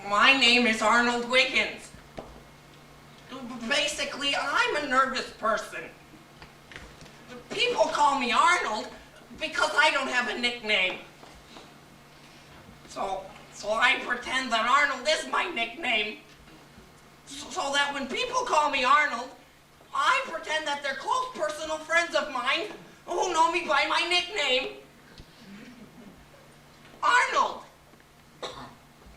My name is Arnold Wiggins. Basically, I'm a nervous person. People call me Arnold because I don't have a nickname. So I pretend that Arnold is my nickname. So that when people call me Arnold, I pretend that they're close personal friends of mine who know me by my nickname. Arnold.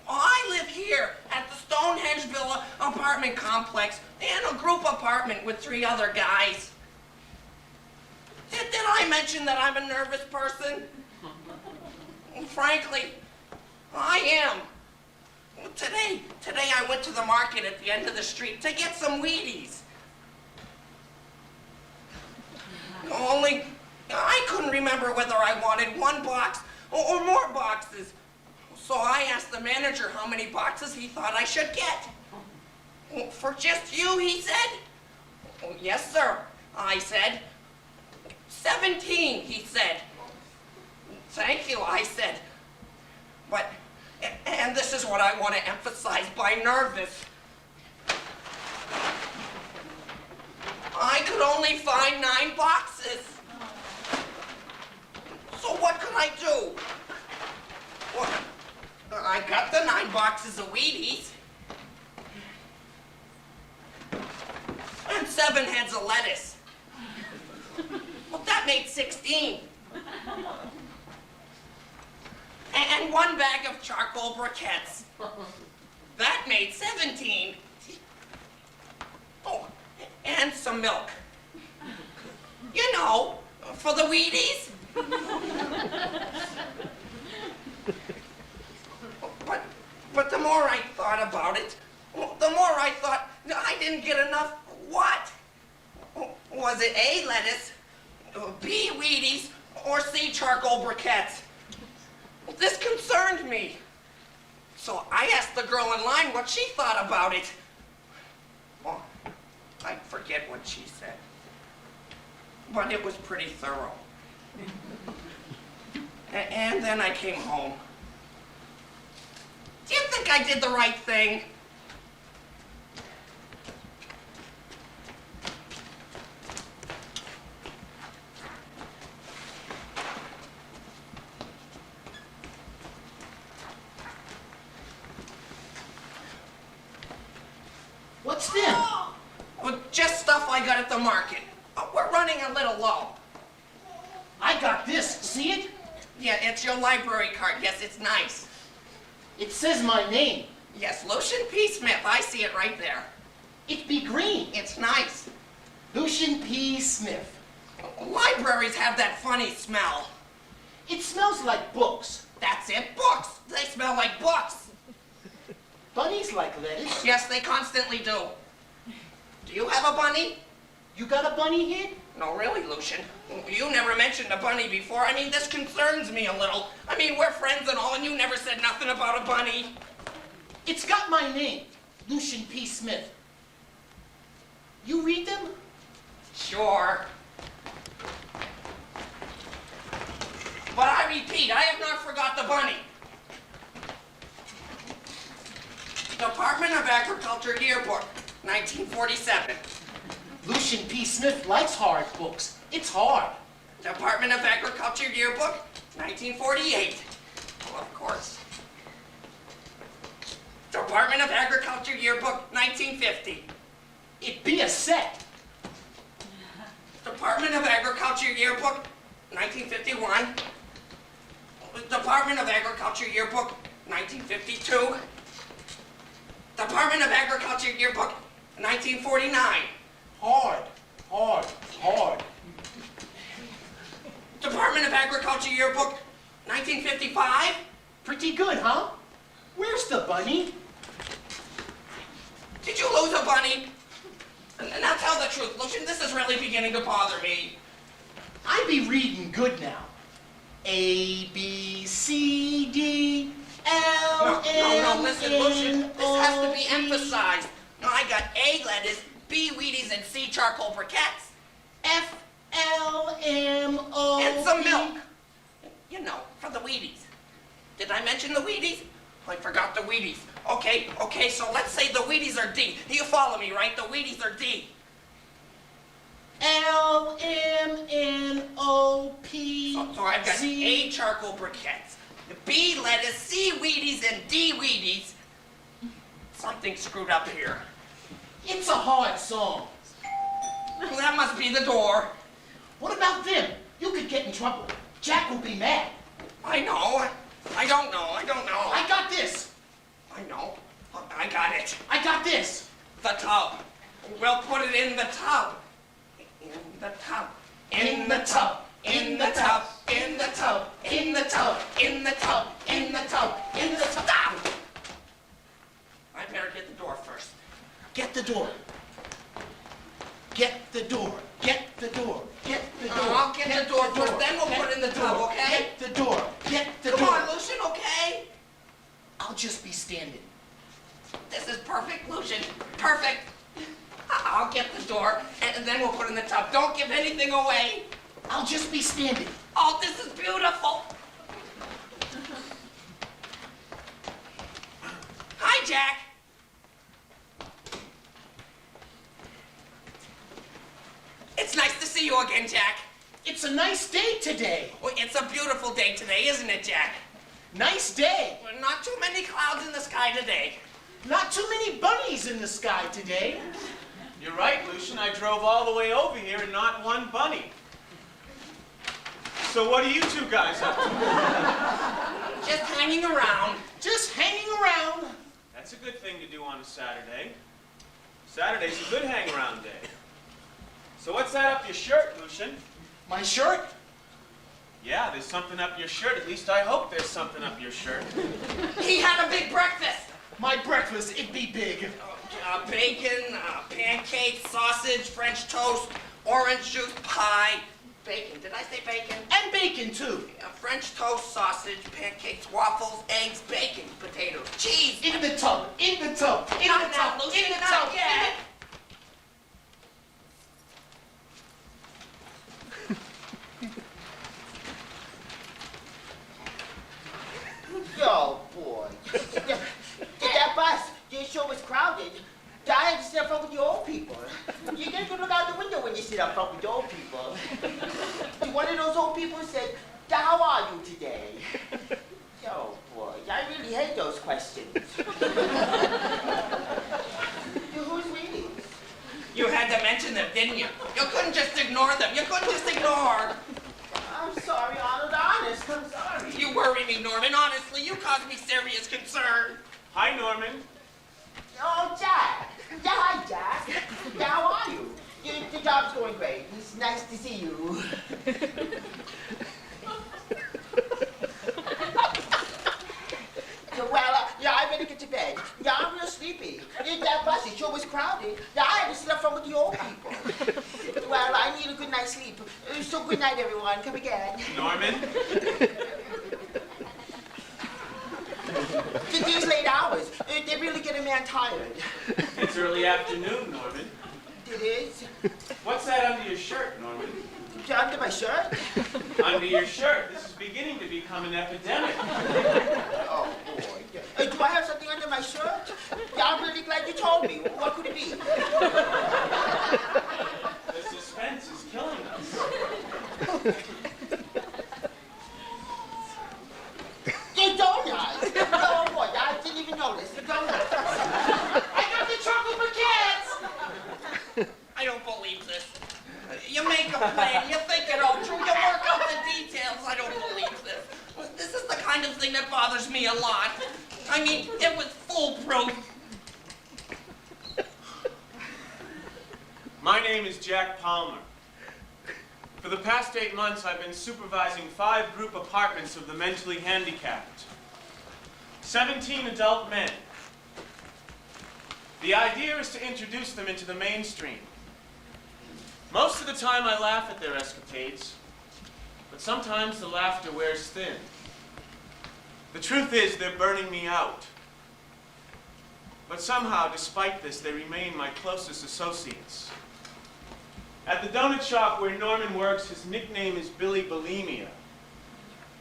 I live here at the Stonehenge Villa apartment complex in a group apartment with 3 other guys. Did I mention that I'm a nervous person? Frankly, I am. Today I went to the market at the end of the street to get some Wheaties. Only I couldn't remember whether I wanted 1 box or more boxes. So I asked the manager how many boxes he thought I should get. For just you, he said. Yes, sir, I said. 17, he said. Thank you, I said. But, and this is what I want to emphasize by nervous. I could only find 9 boxes. So what could I do? Well, I got the 9 boxes of Wheaties. And 7 heads of lettuce. Well, that made 16. And 1 bag of charcoal briquettes. That made 17. Oh, and some milk. You know, for the Wheaties. But the more I thought about it, the more I thought I didn't get enough what? Was it A, lettuce, B, Wheaties, or C, charcoal briquettes? This concerned me. So I asked the girl in line what she thought about it. Well, I forget what she said. But it was pretty thorough. And then I came home. Do you think I did the right thing? What's this? Well, just stuff I got at the market. We're running a little low. I got this. See it? Yeah, it's your library card. Yes, it's nice. It says my name. Yes, Lucian P. Smith. I see it right there. It be green. It's nice. Lucian P. Smith. Libraries have that funny smell. It smells like books. That's it, books. They smell like books. Bunnies like lettuce. Yes, they constantly do. Do you have a bunny? You got a bunny here? No, really, Lucian. You never mentioned a bunny before. I mean, this concerns me a little. I mean, we're friends and all, and you never said nothing about a bunny. It's got my name, Lucian P. Smith. You read them? Sure. But I repeat, I have not forgot the bunny. Department of Agriculture Yearbook, 1947. Lucian P. Smith likes hard books. It's hard. Department of Agriculture Yearbook, 1948. Well, of course. Department of Agriculture Yearbook, 1950. It be a set. Department of Agriculture Yearbook, 1951. Department of Agriculture Yearbook, 1952. Department of Agriculture Yearbook, 1949. Hard, hard, hard. Department of Agriculture Yearbook, 1955. Pretty good, huh? Where's the bunny? Did you lose a bunny? Now tell the truth, Lucian, this is really beginning to bother me. I be reading good now. A, B, C, D, L, No, listen, Lucian, this has to be emphasized. No, I got A, lettuce, B, Wheaties, and C, charcoal briquettes. F, L, M, O, And some milk. You know, for the Wheaties. Did I mention the Wheaties? I forgot the Wheaties. Okay, so let's say the Wheaties are D. You follow me, right? The Wheaties are D. L-M-N-O-P. So I've got A, charcoal briquettes, B, lettuce, C, Wheaties, and D, Wheaties. Something screwed up here. It's a hard song. Well, that must be the door. What about them? You could get in trouble. Jack will be mad. I know. I don't know. I got this. I know. I got it. I got this. The tub. We'll put it in the tub. In the tub. In the tub. In the tub. In the tub. In the tub. In the tub. In the tub. In the tub. Stop! I better get the door first. Get the door. Get the door. Get the door. Get the door. I'll get the door first, then we'll put it in the tub, okay? Get the door. Get the door. Come on, Lucian, okay? I'll just be standing. This is perfect, Lucian. Perfect. I'll get the door, and then we'll put it in the tub. Don't give anything away. I'll just be standing. Oh, this is beautiful. Hi, Jack. It's nice to see you again, Jack. It's a nice day today. Well, it's a beautiful day today, isn't it, Jack? Nice day. Well, not too many clouds in the sky today. Not too many bunnies in the sky today. You're right, Lucian. I drove all the way over here and not one bunny. So what are you two guys up to? Just hanging around. Just hanging around. That's a good thing to do on a Saturday. Saturday's a good hang-around day. So what's that up your shirt, Lucian? My shirt? Yeah, there's something up your shirt. At least I hope there's something up your shirt. He had a big breakfast. My breakfast, it'd be big. Bacon, pancakes, sausage, French toast, orange juice, pie. Bacon, did I say bacon? And bacon, too. French toast, sausage, pancakes, waffles, eggs, bacon, potatoes, cheese. In the tub, in the tub, in Not the now, tub, Lucy, in the not tub. yet. Oh, boy. That bus, the show was crowded. I had to sit up front with the old people. You get to look out the window when you sit up front with the old people. One of those old people said, "How are you today?" Oh, boy, I really hate those questions. Who's reading? You had to mention them, didn't you? You couldn't just ignore them. You couldn't just ignore. I'm sorry, Arnold, honest, I'm sorry. You worry me, Norman. Honestly, you cause me serious concern. Hi, Norman. Oh, Jack. Yeah, hi, Jack. Yeah, how are you? The job's going great. It's nice to see you. Yeah, I better get to bed. Yeah, I'm real sleepy. That bus, it sure was crowded. Yeah, I had to sit up front with the old people. Well, I need a good night's sleep. So good night, everyone. Come again. Norman? These late hours, they really get a man tired. It's early afternoon, Norman. It is. What's that under your shirt, Norman? Under my shirt? Under your shirt. This is beginning to become an epidemic. Oh, boy. Do I have something under my shirt? Yeah, I'm really glad you told me. What could it be? The suspense is killing us. The donuts! Oh, boy, I didn't even notice. The donuts. I got the chocolate baguettes! I don't believe this. You make a plan, you think it all through, you work out the details. I don't believe this. This is the kind of thing that bothers me a lot. I mean, it was foolproof. My name is Jack Palmer. For the past 8 months, I've been supervising 5 group apartments of the mentally handicapped. 17 adult men. The idea is to introduce them into the mainstream. Most of the time, I laugh at their escapades, but sometimes the laughter wears thin. The truth is, they're burning me out. But somehow, despite this, they remain my closest associates. At the donut shop where Norman works, his nickname is Billy Bulimia.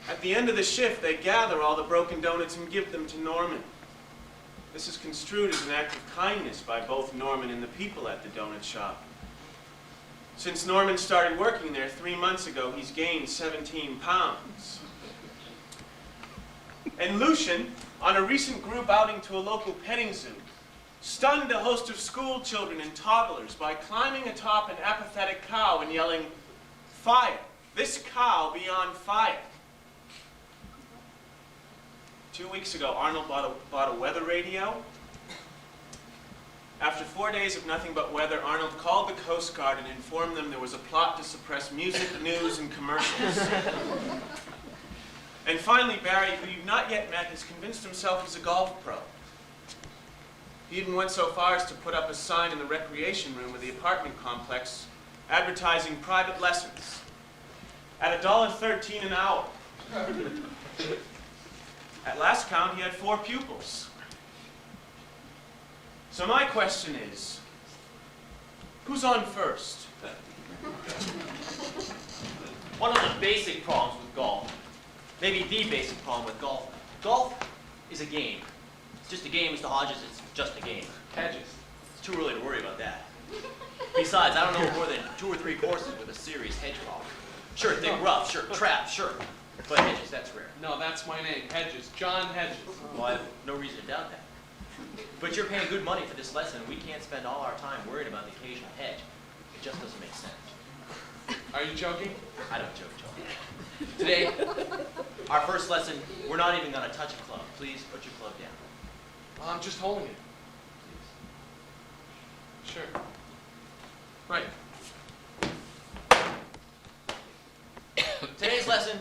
At the end of the shift, they gather all the broken donuts and give them to Norman. This is construed as an act of kindness by both Norman and the people at the donut shop. Since Norman started working there 3 months ago, he's gained 17 pounds. And Lucian, on a recent group outing to a local petting zoo, stunned a host of school children and toddlers by climbing atop an apathetic cow and yelling, "Fire! This cow be on fire!" 2 weeks ago, Arnold bought a weather radio. After 4 days of nothing but weather, Arnold called the Coast Guard and informed them there was a plot to suppress music, news, and commercials. And finally, Barry, who you've not yet met, has convinced himself he's a golf pro. He even went so far as to put up a sign in the recreation room of the apartment complex advertising private lessons at $1.13 an hour. At last count, he had 4 pupils. So my question is, who's on first? One of the basic problems with golf, maybe the basic problem with golf is a game. It's just a game, Mr. Hodges, it's just a game. Hedges. It's too early to worry about that. Besides, I don't know more than 2 or 3 courses with a serious hedge problem. Sure, thick rough, sure, trap, sure. But hedges, that's rare. No, that's my name. Hedges. John Hedges. Well, I have no reason to doubt that. But you're paying good money for this lesson, and we can't spend all our time worrying about the occasional hedge. It just doesn't make sense. Are you joking? I don't joke, Joe. Today, our first lesson, we're not even going to touch a club. Please put your club down. I'm just holding it. Sure. Right. Today's lesson,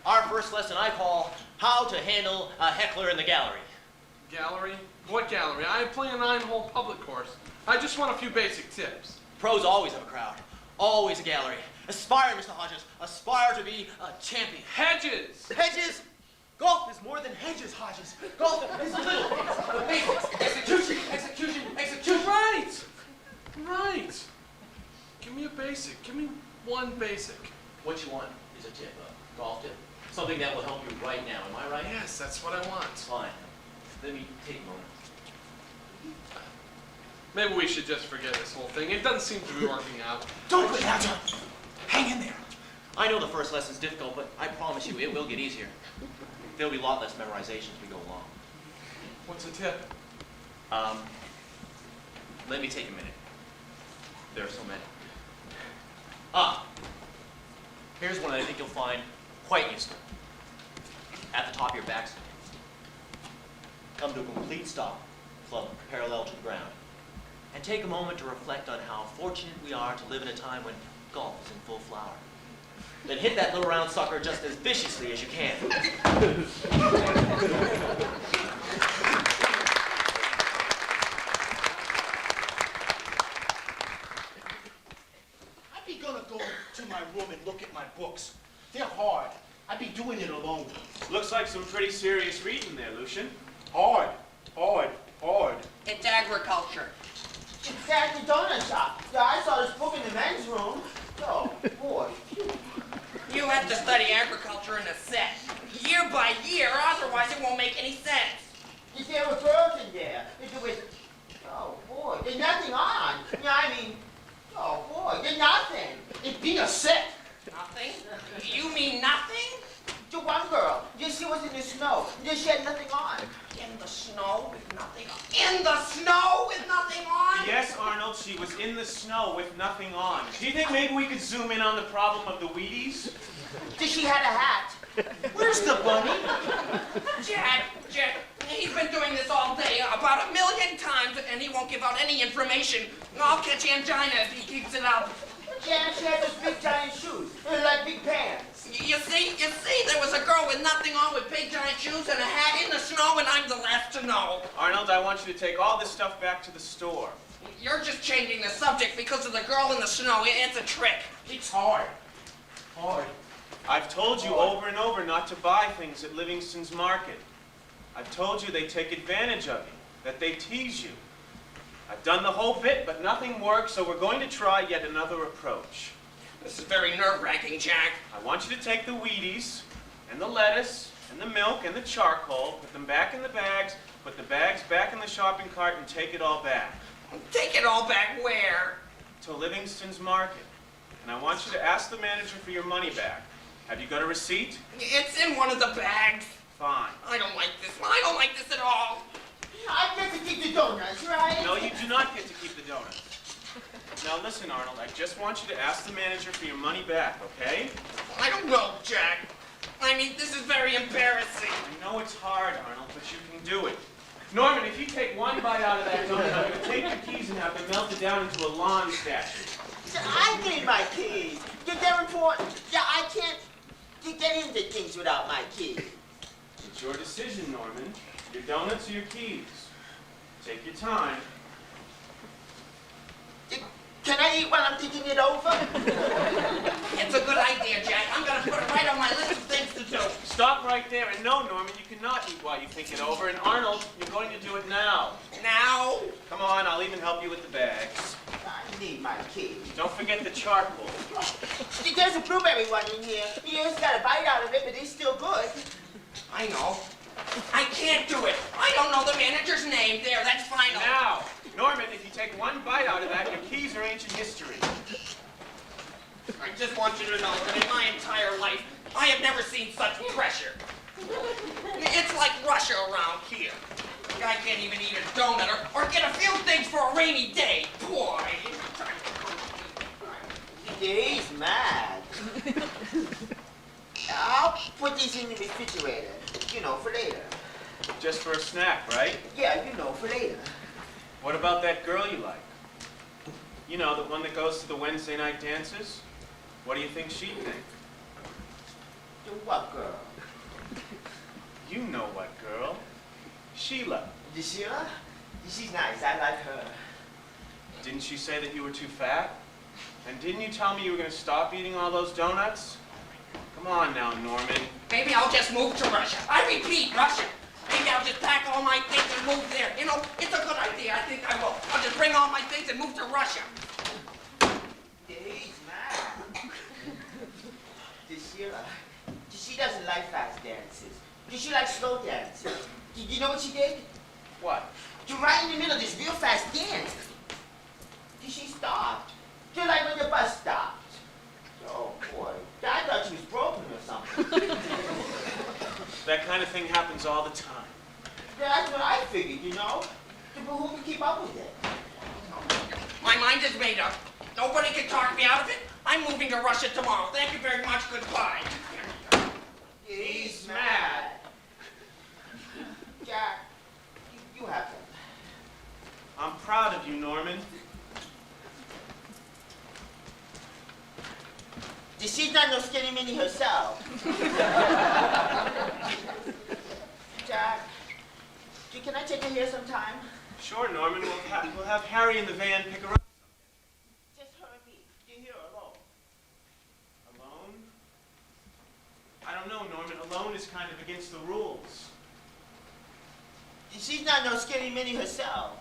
our first lesson, I call How to Handle a Heckler in the Gallery. Gallery? What gallery? I play a 9-hole public course. I just want a few basic tips. Pros always have a crowd. Always a gallery. Aspire, Mr. Hodges. Aspire to be a champion. Hedges! Hedges! Golf is more than hedges, Hodges. Golf is the little things, the basics. Execution, execution, execution. Right! Right. Give me a basic. Give me one basic. What you want is a tip, a golf tip. Something that will help you right now. Am I right? Yes, that's what I want. Fine. Let me take a moment. Maybe we should just forget this whole thing. It doesn't seem to be working out. Don't quit now, John. Hang in there. I know the first lesson's difficult, but I promise you it will get easier. There'll be a lot less memorization as we go along. What's a tip? Let me take a minute. There are so many. Here's one that I think you'll find quite useful. At the top of your backswing. Come to a complete stop, club parallel to the ground. And take a moment to reflect on how fortunate we are to live in a time when golf is in full flower. Then hit that little round sucker just as viciously as you can. I'd be gonna go to my room and look at my books. They're hard. I'd be doing it alone. Looks like some pretty serious reading there, Lucian. Hard, hard, hard. It's agriculture. It's at the donut shop. Yeah, I saw this book in the men's room. Oh, boy. You have to study agriculture in a set, year by year, otherwise it won't make any sense. Is there a girls in there? Is it with... Oh, boy. There's nothing on. Yeah, I mean... Oh, boy. There's nothing. It'd be a set. Nothing? You mean nothing? The one girl. She was in the snow. She had nothing on. In the snow with nothing on. In the snow with nothing on? Yes, Arnold, she was in the snow with nothing on. Do you think maybe we could zoom in on the problem of the Wheaties? She had a hat. Where's the bunny? Jack, he's been doing this all day about 1 million times and he won't give out any information. I'll catch angina if he keeps it up. Jan, she had those big giant shoes. They're like big pants. You see, there was a girl with nothing on with big giant shoes and a hat in the snow and I'm the last to know. Arnold, I want you to take all this stuff back to the store. You're just changing the subject because of the girl in the snow. It's a trick. It's hard. Hard. I've told you over and over not to buy things at Livingston's Market. I've told you they take advantage of you, that they tease you. I've done the whole bit, but nothing works, so we're going to try yet another approach. This is very nerve-wracking, Jack. I want you to take the Wheaties, and the lettuce, and the milk, and the charcoal, put them back in the bags, put the bags back in the shopping cart, and take it all back. Take it all back where? To Livingston's Market. And I want you to ask the manager for your money back. Have you got a receipt? It's in one of the bags. Fine. I don't like this. I don't like this at all. I get to keep the donuts, right? No, you do not get to keep the donuts. Now listen, Arnold, I just want you to ask the manager for your money back, okay? I don't know, Jack. I mean, this is very embarrassing. I know it's hard, Arnold, but you can do it. Norman, if you take one bite out of that donut, I'm going to take your keys and have them melted down into a lawn statue. I need my keys. They're important. Yeah, I can't get into things without my keys. It's your decision, Norman. Your donuts or your keys. Take your time. Can I eat while I'm thinking it over? It's a good idea, Jack. I'm going to put it right on my list of things to do. Stop right there. And no, Norman, you cannot eat while you think it over. And Arnold, you're going to do it now. Now? Come on, I'll even help you with the bags. I need my keys. Don't forget the charcoal. There's a blueberry one in here. You just got a bite out of it, but it's still good. I know. I can't do it. I don't know the manager's name. There, that's final. Now, Norman, if you take one bite out of that, your keys are ancient history. I just want you to know that in my entire life, I have never seen such pressure. It's like Russia around here. I can't even eat a donut or get a few things for a rainy day. Boy. He's mad. I'll put these in the refrigerator, you know, for later. Just for a snack, right? Yeah, you know, for later. What about that girl you like? You know, the one that goes to the Wednesday night dances? What do you think she'd think? The what girl? You know what girl. Sheila. The Sheila? She's nice. I like her. Didn't she say that you were too fat? And didn't you tell me you were going to stop eating all those donuts? Come on now, Norman. Maybe I'll just move to Russia. I repeat, Russia. Maybe I'll just pack all my things and move there. You know, it's a good idea. I think I will. I'll just bring all my things and move to Russia. He's mad. The Sheila, she doesn't like fast dances. She likes slow dances. You know what she did? What? You're right in the middle of this real fast dance. She stopped. Just like when the bus stopped. Oh, boy. I thought she was broken or something. That kind of thing happens all the time. That's what I figured, you know? But who can keep up with it? My mind is made up. Nobody can talk me out of it. I'm moving to Russia tomorrow. Thank you very much. Goodbye. He's mad. Jack, you have them. I'm proud of you, Norman. She's not no skinny mini herself. Jack, can I take her here sometime? Sure, Norman. We'll have Harry in the van pick her up. Just her and me. You're here alone. Alone? I don't know, Norman. Alone is kind of against the rules. She's not no skinny mini herself.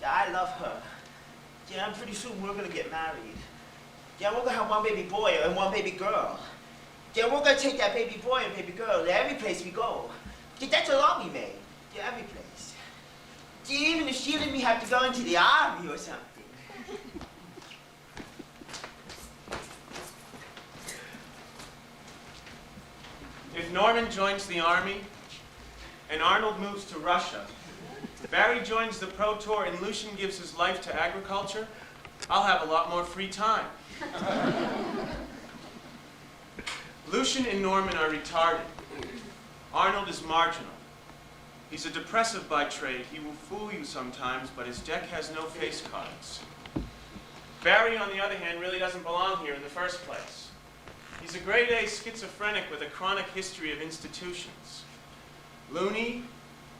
I love her. Yeah, pretty soon we're gonna get married. Yeah, we're gonna have one baby boy and one baby girl. Yeah, we're gonna take that baby boy and baby girl to every place we go. Yeah, that's a law we made. Yeah, every place. Yeah, even if she let me have to go into the army or something. If Norman joins the army and Arnold moves to Russia, Barry joins the Pro Tour and Lucian gives his life to agriculture, I'll have a lot more free time. Lucian and Norman are retarded. Arnold is marginal. He's a depressive by trade. He will fool you sometimes, but his deck has no face cards. Barry, on the other hand, really doesn't belong here in the first place. He's a grade A schizophrenic with a chronic history of institutions. Loony,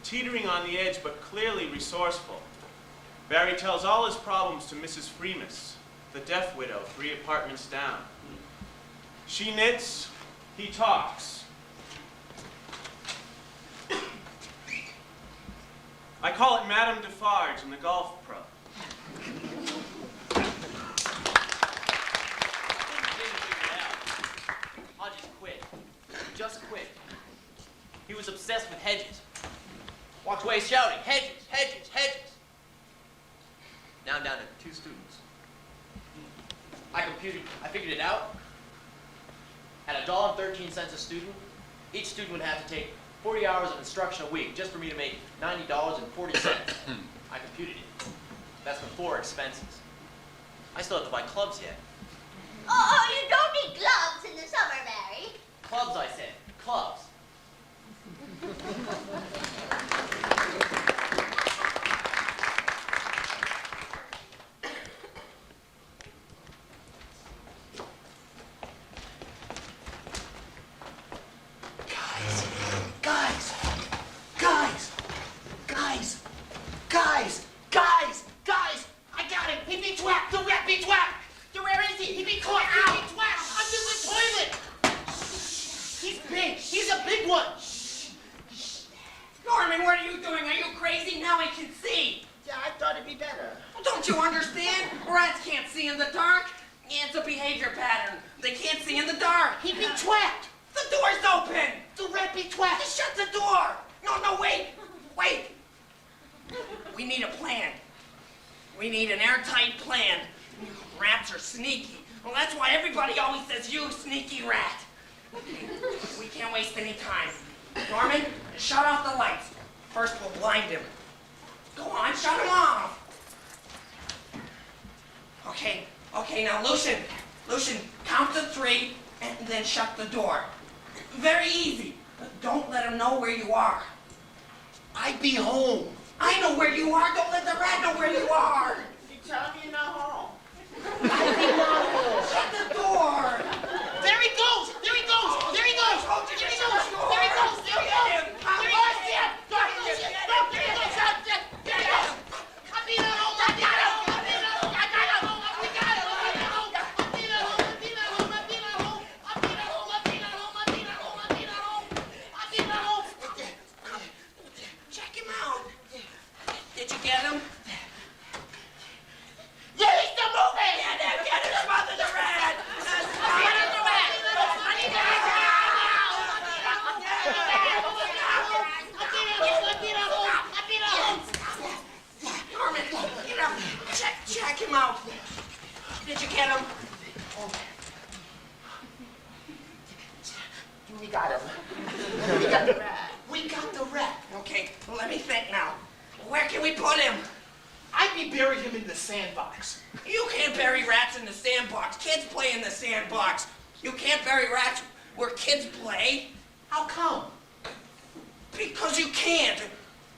teetering on the edge, but clearly resourceful. Barry tells all his problems to Mrs. Freemus, the deaf widow, 3 apartments down. She knits, he talks. I call it Madame Defarge and the Golf Pro. was obsessed with hedges. Walked away shouting, hedges, hedges, hedges. Now I'm down to 2 students. I figured it out. At $1.13 a student, each student would have to take 40 hours of instruction a week just for me to make $90.40. I computed it. That's before expenses. I still have to buy clubs yet. Oh, you don't need gloves in the summer, Barry. Clubs, I said. Clubs. Guys! I got him! He be twacked! The rat be twacked! Where is he? He be caught! He be twacked! Under the toilet! He's big! He's a big one! Norman, what are you doing? Are you crazy? Now he can see. Yeah, I thought it'd be better. Well, don't you understand? Rats can't see in the dark. It's a behavior pattern. They can't see in the dark. He be twacked! The door's open. The rat be twacked! Just shut the door. No, wait. Wait. We need a plan. We need an airtight plan. Rats are sneaky. Well, that's why everybody always says, you sneaky rat. We can't waste any time. Norman, shut off the lights. First, we'll blind him. Go on, shut him off. Okay, now Lucian, count to 3 and then shut the door. Very easy. Don't let him know where you are. I be home! I know where you are. Don't let the rat know where you are. You tell me you're not home. I be not home! Shut the door. There he goes! There he goes! There he goes! There he goes! There he goes! There he goes! There he goes! There he goes! There he goes! There he goes! I be not home! I got him! I be not home! I got him! We got him! I be not home! I be not home! I be not home! I be not home! I be not home! I be not home! I be not home! I be not home! I be not home! Check him out. Did you get him? Yeah, he's still moving! Get him, smother the rat. Smother the rat! Norman, get up. Check him out. Did you get him? We got him. We got the rat. We got the rat. Okay, well, let me think now. Where can we put him? I be bury him in the sandbox. You can't bury rats in the sandbox. Kids play in the sandbox. You can't bury rats where kids play. How come? Because you can't.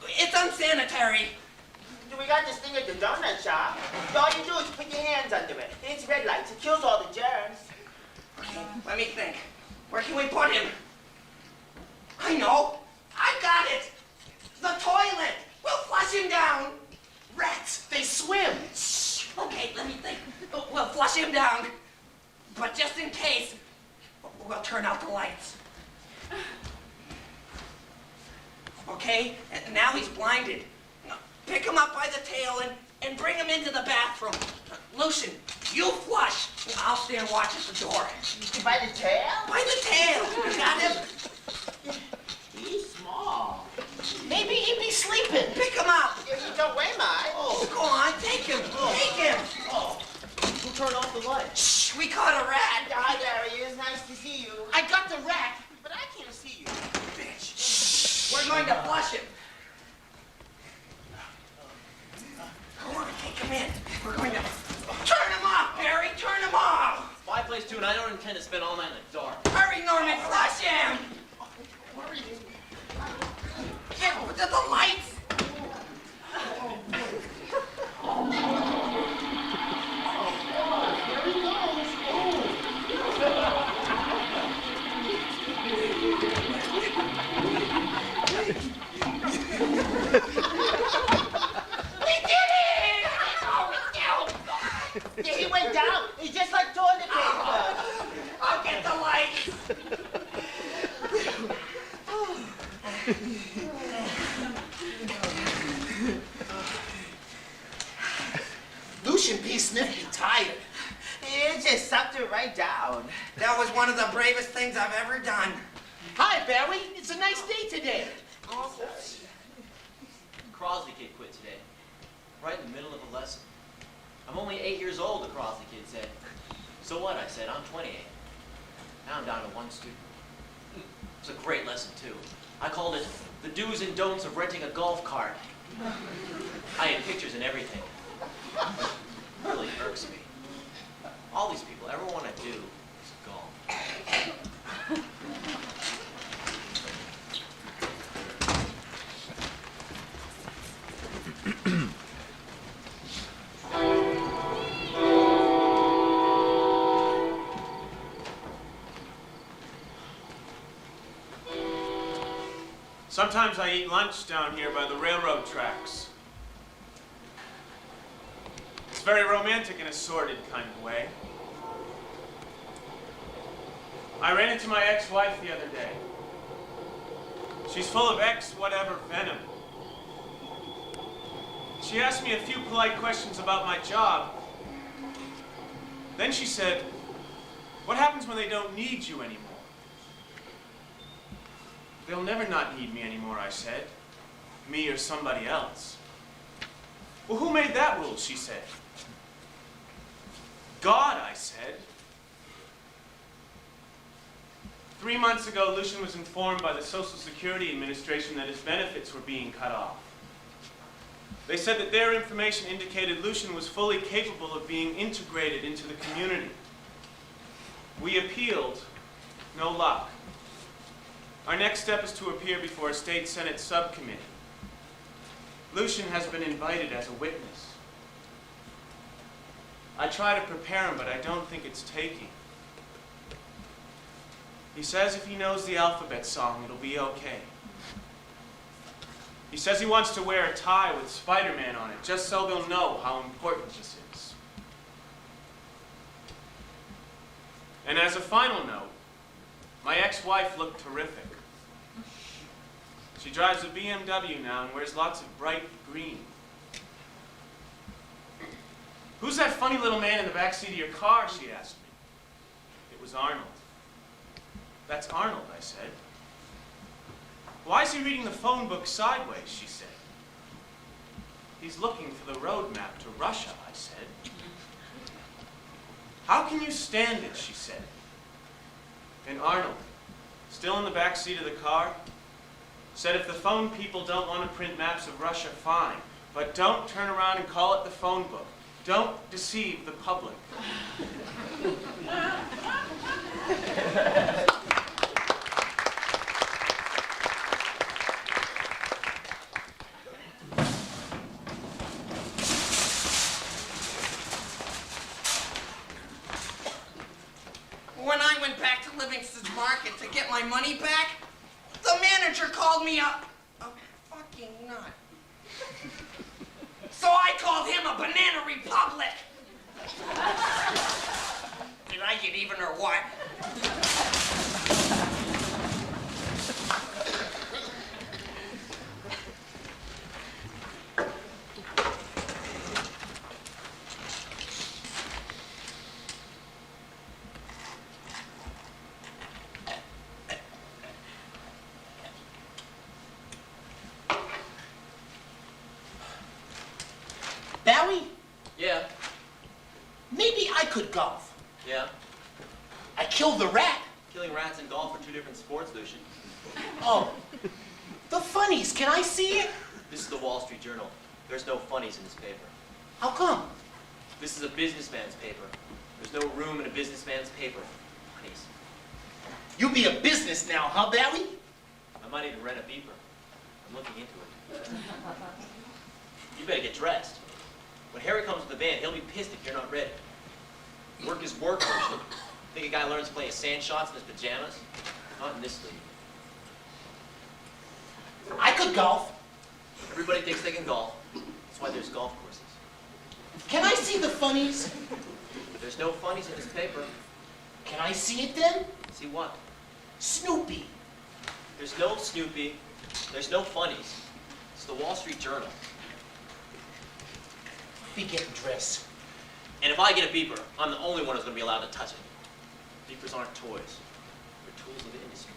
It's unsanitary. We got this thing at the donut shop. All you do is put your hands under it. It's red lights. It kills all the germs. Okay, let me think. Where can we put him? I know. I got it. The toilet. We'll flush him down. Rats, they swim. Okay, let me think. We'll flush him down. But just in case, we'll turn out the lights. Okay, and now he's blinded. Pick him up by the tail and bring him into the bathroom. Lucian, you flush. I'll stand watch at the door. By the tail? By the tail. You got him? He's small. Maybe he be sleeping. Pick him up. You don't weigh much. Go on, take him. Take him. Who turned off the light? Shh, we caught a rat. Hi, Barry. It's nice to see you. I got the rat. But I can't see you. Bitch. Shh. We're going to flush him. Go on, take him in. We're going to turn him off, Barry. Turn him off. It's my place too, and I don't intend to spend all night in the dark. Hurry, Norman, flush him. Get to the lights. Yeah, he went down. He's just like toilet paper. I'll get the lights. Lucian be sniffy tired. It just sucked it right down. That was one of the bravest things I've ever done. Hi, Barry. It's It's a nice day today. Crosley kid quit today. Right in the middle of a lesson. I'm only 8 years old, the Crosley kid said. So what, I said, I'm 28. Now I'm down to one student. It's a great lesson, too. I called it the do's and don'ts of renting a golf cart. I had pictures and everything. It really irks me. All these people ever want to do is golf. Sometimes I eat lunch down here by the railroad tracks. It's very romantic in a sordid kind of way. I ran into my ex-wife the other day. She's full of ex-whatever venom. She asked me a few polite questions about my job. Then she said, "What happens when they don't need you anymore?" "They'll never not need me anymore," I said. "Me or somebody else." "Well, who made that rule?" she said. "God," I said. 3 months ago, Lucian was informed by the Social Security Administration that his benefits were being cut off. They said that their information indicated Lucian was fully capable of being integrated into the community. We appealed. No luck. Our next step is to appear before a state Senate subcommittee. Lucian has been invited as a witness. I try to prepare him, but I don't think it's taking. He says if he knows the alphabet song, it'll be okay. He says he wants to wear a tie with Spider-Man on it, just so they'll know how important this is. And as a final note, my ex-wife looked terrific. She drives a BMW now and wears lots of bright green. "Who's that funny little man in the back seat of your car?" she asked me. It was Arnold. "That's Arnold," I said. "Why is he reading the phone book sideways?" she said. "He's looking for the road map to Russia," I said. "How can you stand it?" she said. And Arnold, still in the back seat of the car, said if the phone people don't want to print maps of Russia, fine, but don't turn around and call it the phone book. Don't deceive the public. When I went back to Livingston's Market to get my money back, the manager called me a fucking nut. So I called him a banana republic. Did I get even or what? Barry, Yeah? maybe I could golf. Yeah? I killed the rat. Killing rats and golf are two different sports, Lucian. Oh, the funnies, can I see it? This is the Wall Street Journal. There's no funnies in this paper. How come? This is a businessman's paper. There's no room in a businessman's paper. Funnies. You be a business now, huh, Barry? I might even rent a beeper. I'm looking into it. You better get dressed. When Harry comes with the band, he'll be pissed if you're not ready. Work is work, Lucian. Think a guy learns to play sand shots in his pajamas? Not in this league. I could golf. Everybody thinks they can golf. That's why there's golf courses. Can I see the funnies? There's no funnies in this paper. Can I see it then? See what? Snoopy. There's no Snoopy. There's no funnies. It's the Wall Street Journal. Be getting dressed. And if I get a beeper, I'm the only one who's going to be allowed to touch it. Beepers aren't toys. They're tools of industry.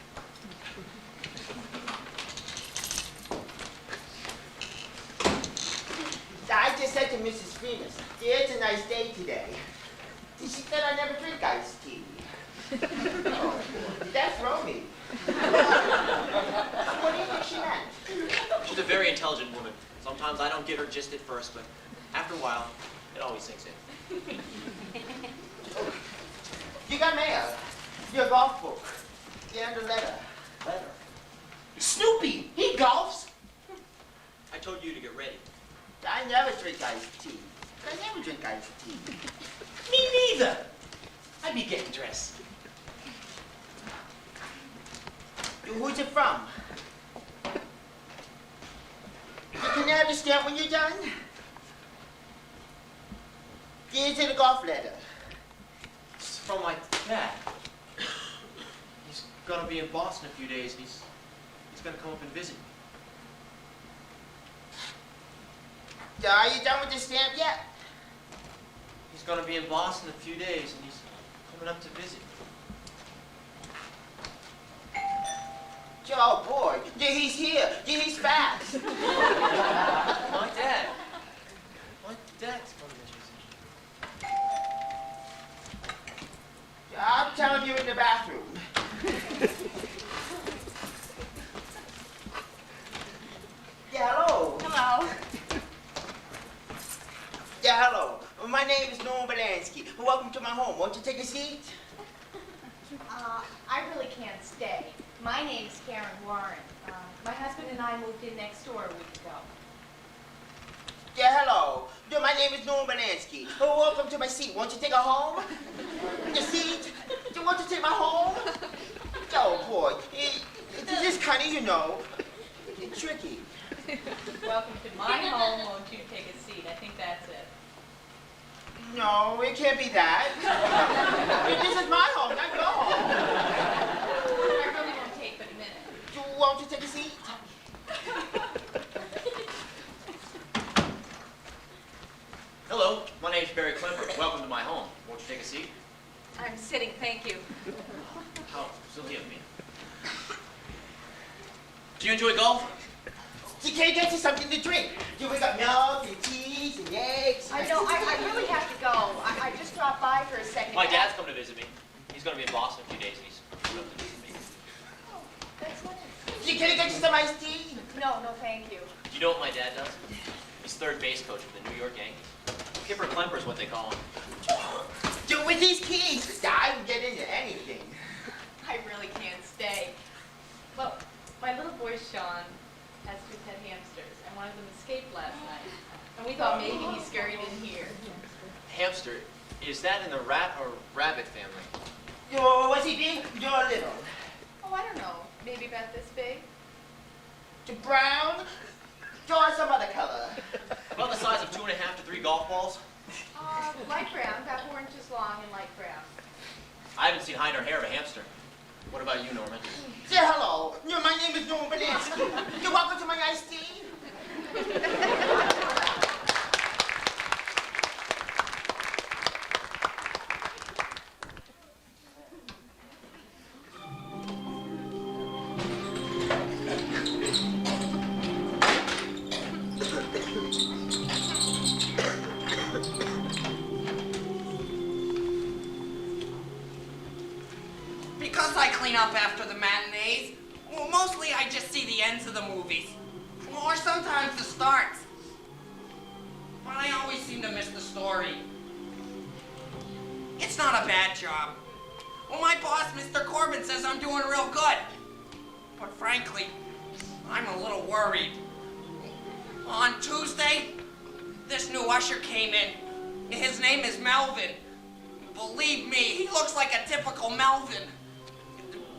Mrs. Venus. Yeah, it's a nice day today. She said I never drink iced tea. Oh, that's Romy. What do you think she meant? She's a very intelligent woman. Sometimes I don't get her just at first, but after a while, it always sinks in. You got mail, your golf book, and a letter. Letter. Snoopy, he golfs. I told you to get ready. I never drink iced tea. I never drink iced tea. Me neither. I be getting dressed. Who's it from? Can I understand when you're done? Here's the golf letter. It's from my dad. He's gonna be in Boston a few days, and he's gonna come up and visit me. Are you done with the stamp yet? He's gonna be in Boston a few days, and he's coming up to visit me. Oh boy, yeah, he's here. Yeah, he's fast. My dad. My dad's coming to visit me. I'm telling you in the bathroom. Yeah, hello. Hello. Yeah, hello. My name is Norm Belansky. Welcome to my home. Won't you take a seat? I really can't stay. My name's Karen Warren. My husband and I moved in next door a week ago. Yeah, hello. Yeah, my name is Norm Belansky. Welcome to my seat. Won't you take a home? Your seat? Won't you take my home? Oh boy, this is kind of, you know, tricky. Welcome to my home. Won't you take a seat? I think that's it. No, it can't be that. This is my home, not your home. I really won't take but a minute. Won't you take a seat? Hello, my name's Barry Klimper. Welcome to my home. Won't you take a seat? I'm sitting, thank you. How silly of me. Do you enjoy golf? You can't get you something to drink. We got milk and cheese and eggs. I know, I really have to go. I just dropped by for a second. My dad's coming to visit me. He's going to be in Boston in a few days, and he's coming up to visit me. Oh, that's nice. You can't get you some iced tea? No, thank you. Do you know what my dad does? He's third base coach for the New York Yankees. Kipper Klemper is what they call him. Dude, with these keys, I can get into anything. I really can't stay. Well, my little boy Sean has two pet hamsters, and one of them escaped last night. And we thought maybe he scurried in here. Hamster, is that in the rat or rabbit family? Was he big? You're little. Oh, I don't know. Maybe about this big? Brown? Or some other color. About the size of 2.5 to 3 golf balls. Light brown, about 4 inches long and light brown. I haven't seen hide or hair of a hamster. What about you, Norman? Say hello. My name is Norm Belansky. You're welcome to my iced tea. Because I clean up after the matinees, well, mostly I just see the ends of the movies. Or sometimes the starts. But I always seem to miss the story. It's not a bad job. Well, my boss, Mr. Corbin, says I'm doing real good. But frankly, I'm a little worried. On Tuesday, this new usher came in. His name is Melvin. Believe me, he looks like a typical Melvin.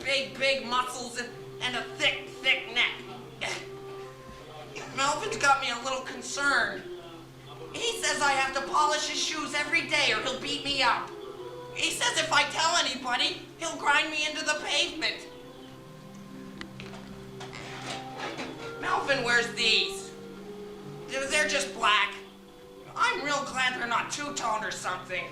Big muscles and a thick neck. Melvin's got me a little concerned. He says I have to polish his shoes every day or he'll beat me up. He says if I tell anybody, he'll grind me into the pavement. Melvin wears these. They're just black. I'm real glad they're not two-tone or something.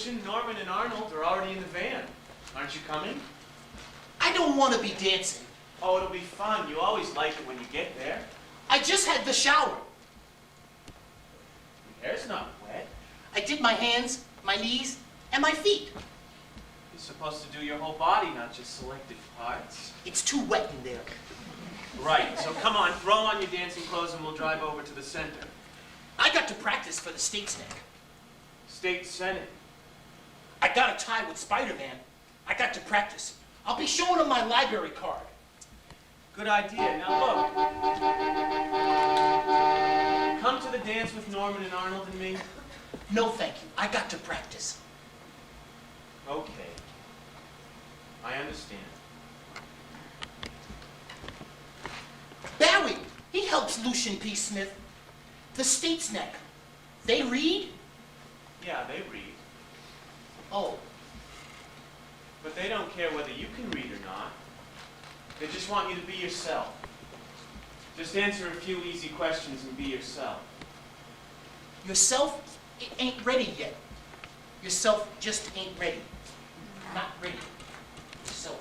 Lucian, Norman, and Arnold are already in the van. Aren't you coming? I don't want to be dancing. Oh, it'll be fun. You always like it when you get there. I just had the shower. Your hair's not wet. I did my hands, my knees, and my feet. You're supposed to do your whole body, not just selected parts. It's too wet in there. Right, so come on, throw on your dancing clothes and we'll drive over to the center. I got to practice for the state's neck. State Senate. I got a tie with Spider-Man. I got to practice. I'll be showing him my library card. Good idea. Now look. Come to the dance with Norman and Arnold and me. No, thank you. I got to practice. Okay. I understand. Barry, he helps Lucian P. Smith. The state's neck. They read? Yeah, they read. Oh, But they don't care whether you can read or not. They just want you to be yourself. Just answer a few easy questions and be yourself. yourself ain't ready yet. Yourself just ain't ready. Not ready. Yourself.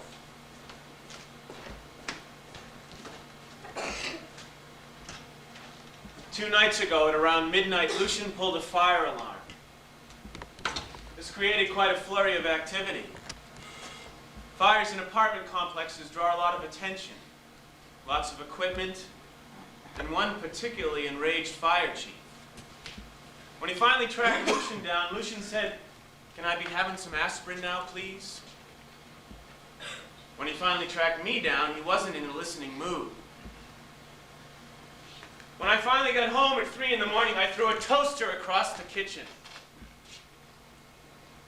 Two nights ago, at around midnight, Lucian pulled a fire alarm. This created quite a flurry of activity. Fires in apartment complexes draw a lot of attention, lots of equipment, and one particularly enraged fire chief. When he finally tracked Lucian down, Lucian said, "Can I be having some aspirin now, please?" When he finally tracked me down, he wasn't in a listening mood. When I finally got home at 3 in the morning, I threw a toaster across the kitchen.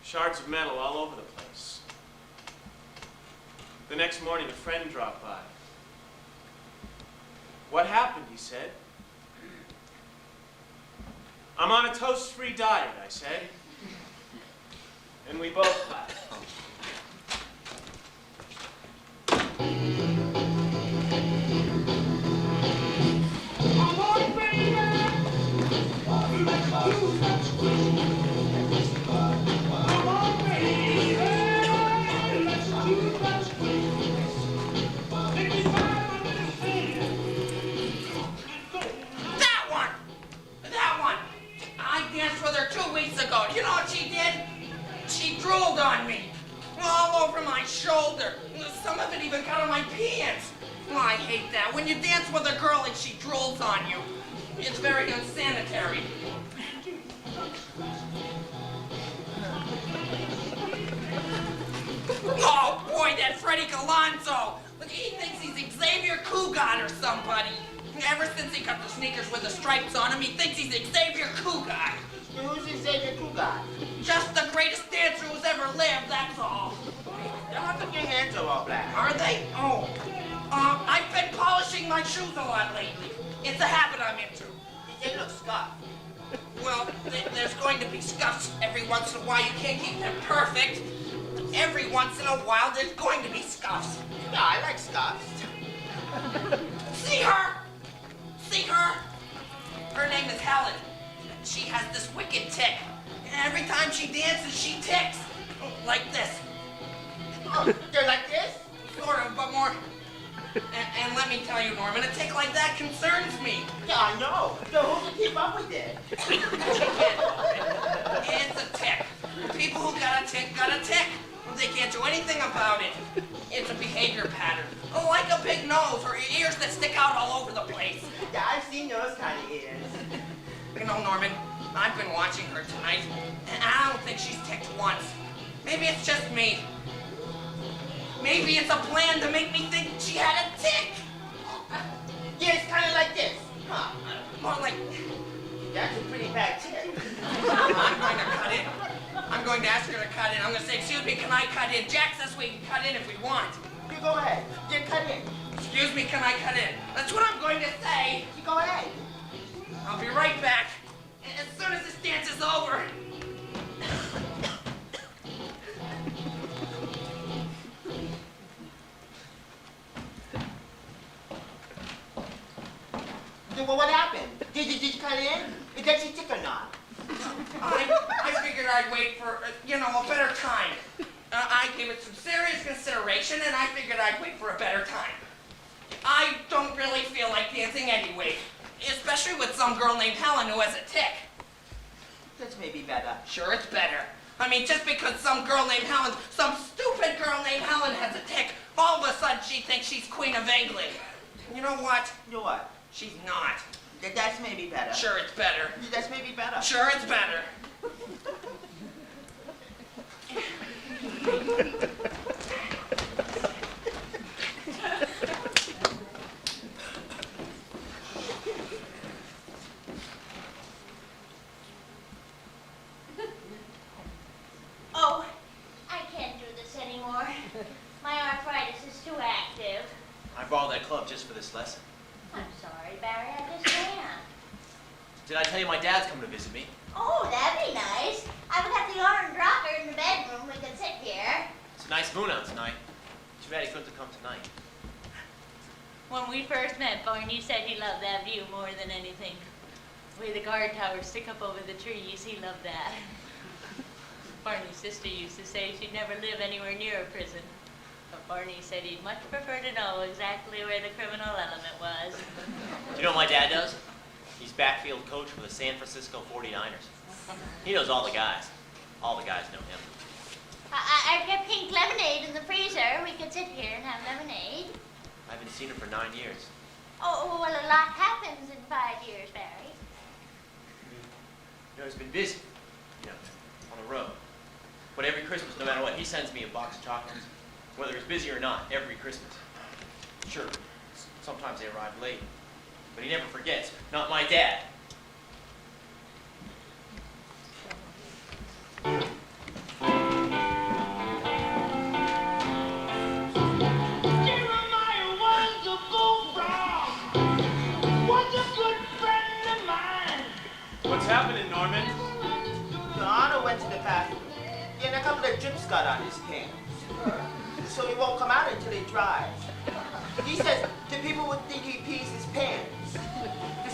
Shards of metal all over the place. The next morning, a friend dropped by. "What happened?" he said. "I'm on a toast-free diet," I said. And we both laughed. That one! I danced with her 2 weeks ago. You know what she did? She drooled on me. All over my shoulder. Some of it even got on my pants. Oh, I hate that. When you dance with a girl and she drools on you, it's very unsanitary. Oh boy, that Freddie Galonzo. He thinks he's Xavier Cugat or somebody. Ever since he got the sneakers with the stripes on him, he thinks he's Xavier Cugat. Who's Xavier Cugat? Just the greatest dancer who's ever lived, that's all. How come your hands are all black? Are they? Oh. I've been polishing my shoes a lot lately. It's a habit I'm into. They look scuffed. Well, there's going to be scuffs every once in a while. You can't keep them perfect. Every once in a while, there's going to be scuffs. No, I like scuffs. See her? See her? Her name is Helen. She has this wicked tick. Every time she dances, she ticks. Like this. Oh, they're like this? Sort of, but more. And let me tell you, Norman, a tick like that concerns me. Yeah, I know. So who can keep up with it? It's a tick. People who got a tick got a tick. They can't do anything about it. It's a behavior pattern. Like a big nose or ears that stick out all over the place. Yeah, I've seen those kind of ears. You know, Norman, I've been watching her tonight, and I don't think she's ticked once. Maybe it's just me. Maybe it's a plan to make me think she had a tick. Yeah, it's kind of like this. Huh. More like, That's a pretty bad tick. I'm going to cut in. I'm going to ask her to cut in. I'm going to say, "Excuse me, can I cut in?" Jack says we can cut in if we want. You go ahead. Yeah, cut in. "Excuse me, can I cut in?" That's what I'm going to say. You go ahead. I'll be right back. As soon as this dance is over. Well, what happened? Did you cut in? Did she tick or not? I figured I'd I'd wait for, a better time. I gave it some serious consideration, and I figured I'd wait for a better time. I don't really feel like dancing anyway, especially with some girl named Helen who has a tick. That's maybe better. Sure, it's better. I mean, just because some stupid girl named Helen has a tick, all of a sudden she thinks she's Queen of England. You know what? You know what? She's not. That's maybe better. Sure, it's better. That's maybe better. Sure, it's better. Oh, I can't do this anymore. My arthritis is too active. I borrowed that club just for this lesson. I'm sorry, Barry, I just can't. Did I tell you my dad's coming to visit me? Oh, that'd be nice. I've got the orange rocker in the bedroom. We could sit here. It's a nice moon out tonight. Too bad he couldn't come tonight. When we first met, Barney said he loved that view more than anything. The way the guard towers stick up over the trees, he loved that. Barney's sister used to say she'd never live anywhere near a prison. But Barney said he'd much prefer to know exactly where the criminal element was. Do you know what my dad does? He's backfield coach for the San Francisco 49ers. He knows all the guys. All the guys know him. I've got pink lemonade in the freezer. We could sit here and have lemonade. I haven't seen him for 9 years. Oh, well, a lot happens in 5 years, Barry. You know, he's been busy, on the road. But every Christmas, no matter what, he sends me a box of chocolates. Whether he's busy or not, every Christmas. Sure, sometimes they arrive late. But he never forgets. Not my dad. Jeremiah was a bullfrog, was a good friend of mine. What's happening, Norman? Your Honor went to the bathroom, and a couple of drips got on his pants. So he won't come out until he dries. He says the people would think he pees his pants.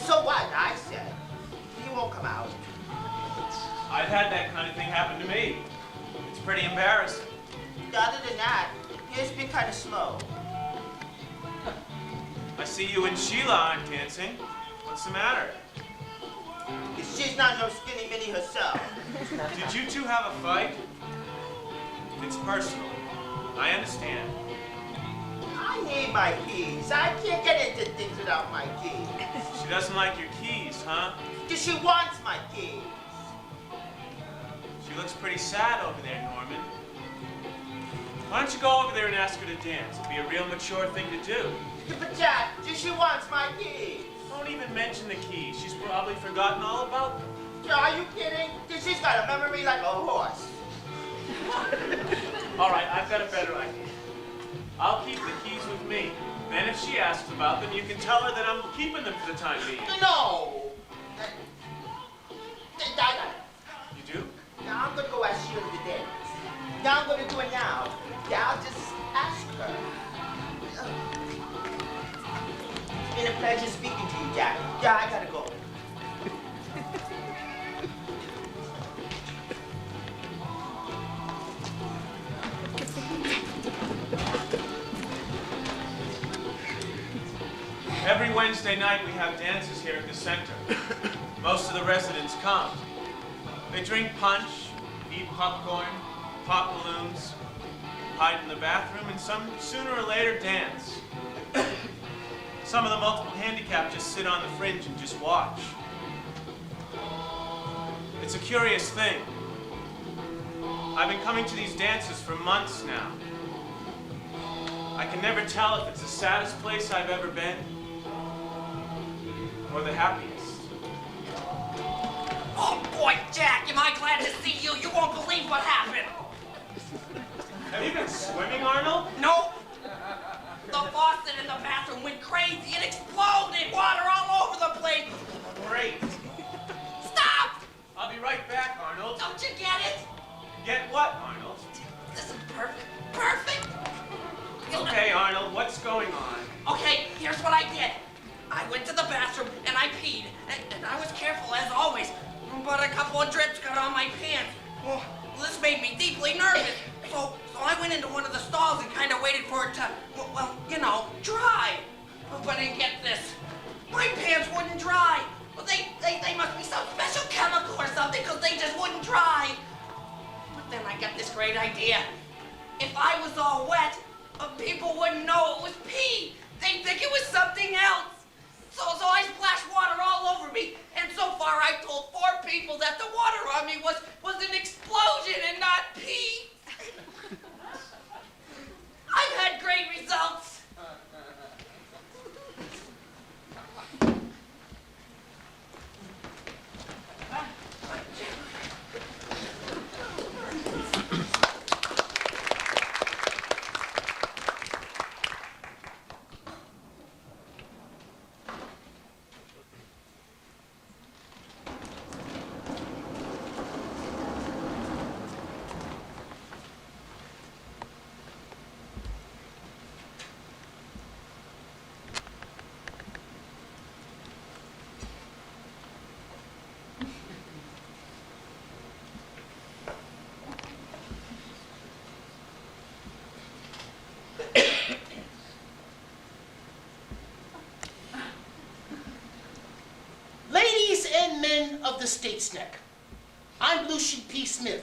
So what? I said. He won't come out. I've had that kind of thing happen to me. It's pretty embarrassing. Other than that, he's been kind of slow. I see you and Sheila aren't dancing. What's the matter? She's not no skinny mini herself. Did you two have a fight? It's personal. I understand. I need my keys. I can't get into things without my keys. She doesn't like your keys, huh? She wants my keys. She looks pretty sad over there, Norman. Why don't you go over there and ask her to dance? It'd be a real mature thing to do. But Jack, she wants my keys. Don't even mention the keys. She's probably forgotten all about them. Are you kidding? She's got a memory like a horse. All right, I've got a better idea. I'll keep the keys with me. Then if she asks about them, you can tell her that I'm keeping them for the time being. No. You do? Now I'm gonna go ask Sheila to dance. Now I'm gonna do it now. Yeah, I'll just ask her. It's been a pleasure speaking to you, Jack. Yeah, I gotta go. Every Wednesday night we have dances here at the center. Most of the residents come. They drink punch, eat popcorn, pop balloons, hide in the bathroom, and some sooner or later dance. Some of the multiple handicapped just sit on the fringe and just watch. It's a curious thing. I've been coming to these dances for months now. I can never tell if it's the saddest place I've ever been or the happiest. Oh boy, Jack, am I glad to see you. You won't believe what happened. Have you been swimming, Arnold? Nope. The faucet in the bathroom went crazy. It exploded. Water all over the place. Great. Stop! I'll be right back, Arnold. Don't you get it? Get what, Arnold? This is perfect. Perfect. Okay, Arnold, what's going on? Okay, here's what I did. I went to the bathroom and I peed. And I was careful as always. But a couple of drips got on my pants. Well, this made me deeply nervous. So I went into one of the stalls and kind of waited for it to, well, you know, dry. But then get this, my pants wouldn't dry. Well, they must be some special chemical or something, because they just wouldn't dry. But then I got this great idea. If I was all wet, people wouldn't know it was pee. They'd think it was something else. So I splashed water all over me, and so far I've told 4 people that the water on me was an explosion and not pee. I've had great results. Ladies and men of the State's Neck, I'm Lucian P. Smith.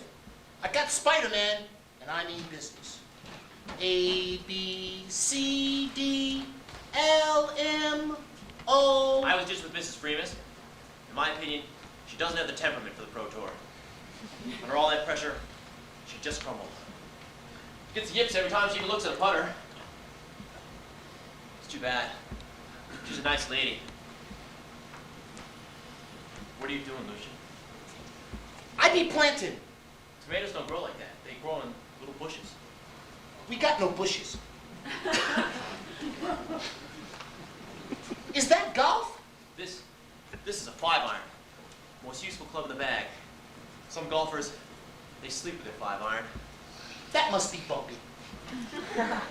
I got Spider-Man, and I mean business. A, B, C, D, L, M, O. I was just with Mrs. Freeman. In my opinion, she doesn't have the temperament for the Pro Tour. Under all that pressure, she just crumbled. Gets the yips every time she even looks at a putter. It's too bad. She's a nice lady. What are you doing, Lucian? I be planting. Tomatoes don't grow like that. They grow in little bushes. We got no bushes. Is that golf? This is a 5-iron. Most useful club in the bag. Some golfers, they sleep with their 5-iron. That must be bumpy.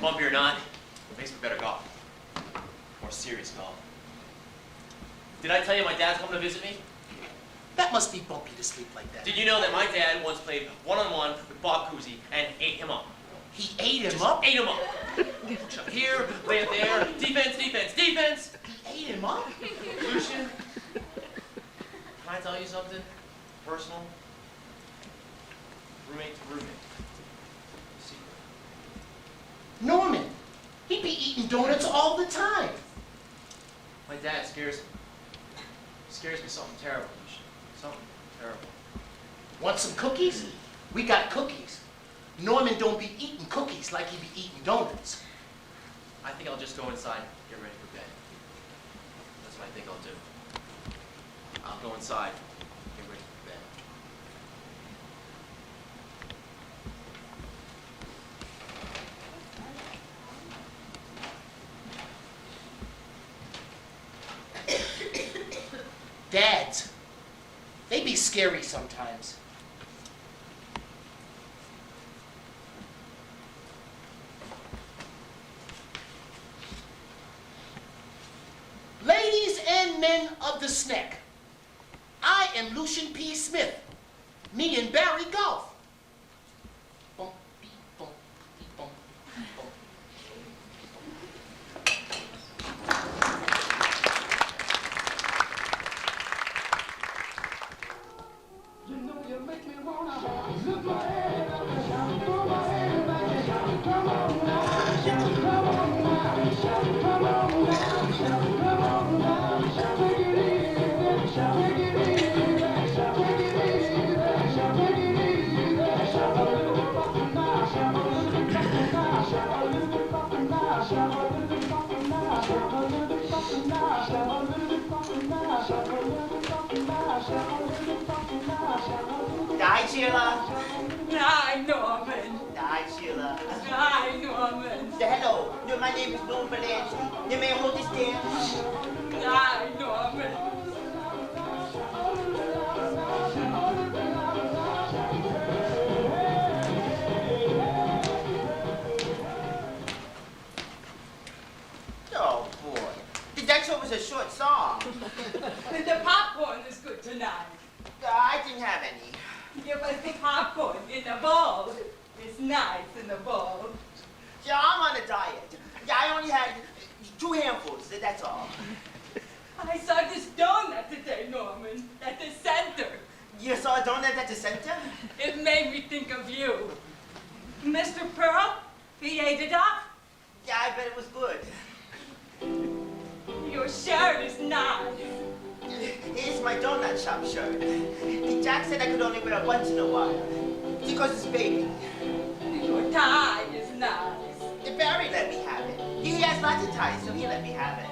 Bumpy or not, it makes for better golf. More serious golf. Did I tell you my dad's coming to visit me? That must be bumpy to sleep like that. Did you know that my dad once played one-on-one with Bob Cousy and ate him up? He ate him up? Ate him up. Shove here, lay it there, defense, defense, defense. Ate him up? Lucian, can I tell you something personal? Roommate to roommate. Secret. Norman, he be eating donuts all the time. My dad scares me. Scares me something terrible, Lucian. Something terrible. Want some cookies? We got cookies. Norman don't be eating cookies like he be eating donuts. I think I'll just go inside and get ready for bed. That's what I think I'll do. I'll go inside and get ready for bed. Dads, they be scary sometimes. Ladies and men of the Sneck, I am Lucian P. Smith. Me and Barry golf. Bump, beep, bump, beep, bump, beep, bump. You know you make me wanna lift my head up and shout, throw my head back and shout, come on now, shout, come on now, shout, come on now, shout, come on now, shout, take it easy, shout, take it easy, shout, take it easy, shout, take it easy, shout, a little bit bumpin' now, shout, a little bit bumpin' now, shout, a little bit bumpin' now, shout, a little bit bumpin' now, shout, a little bit bumpin' now, shout, a little bit bumpin' now, shout, a little bit bumpin' now, shout, a little bit bumpin' now, shout, a little bit. Die, Sheila. Hi, Norman. Die, Sheila. Hi, Norman. Hello. No, my name is Norman Belansky. You may hold this dance. Hi, Norman. Oh, boy. That show was a short song. The popcorn is good tonight. I didn't have any. Give us the popcorn in a bowl. It's nice in a bowl. Yeah, I'm on a diet. Yeah, I only had 2 handfuls, that's all. I saw this donut today, Norman, at the center. You saw a donut at the center? It made me think of you. Mr. Pearl, he ate it up. Yeah, I bet it was good. Your shirt is nice. It's my donut shop shirt. Jack said I could only wear it once in a while. Because it's baby. Your tie is nice. Barry let me have it. He has lots of ties, so he let me have it.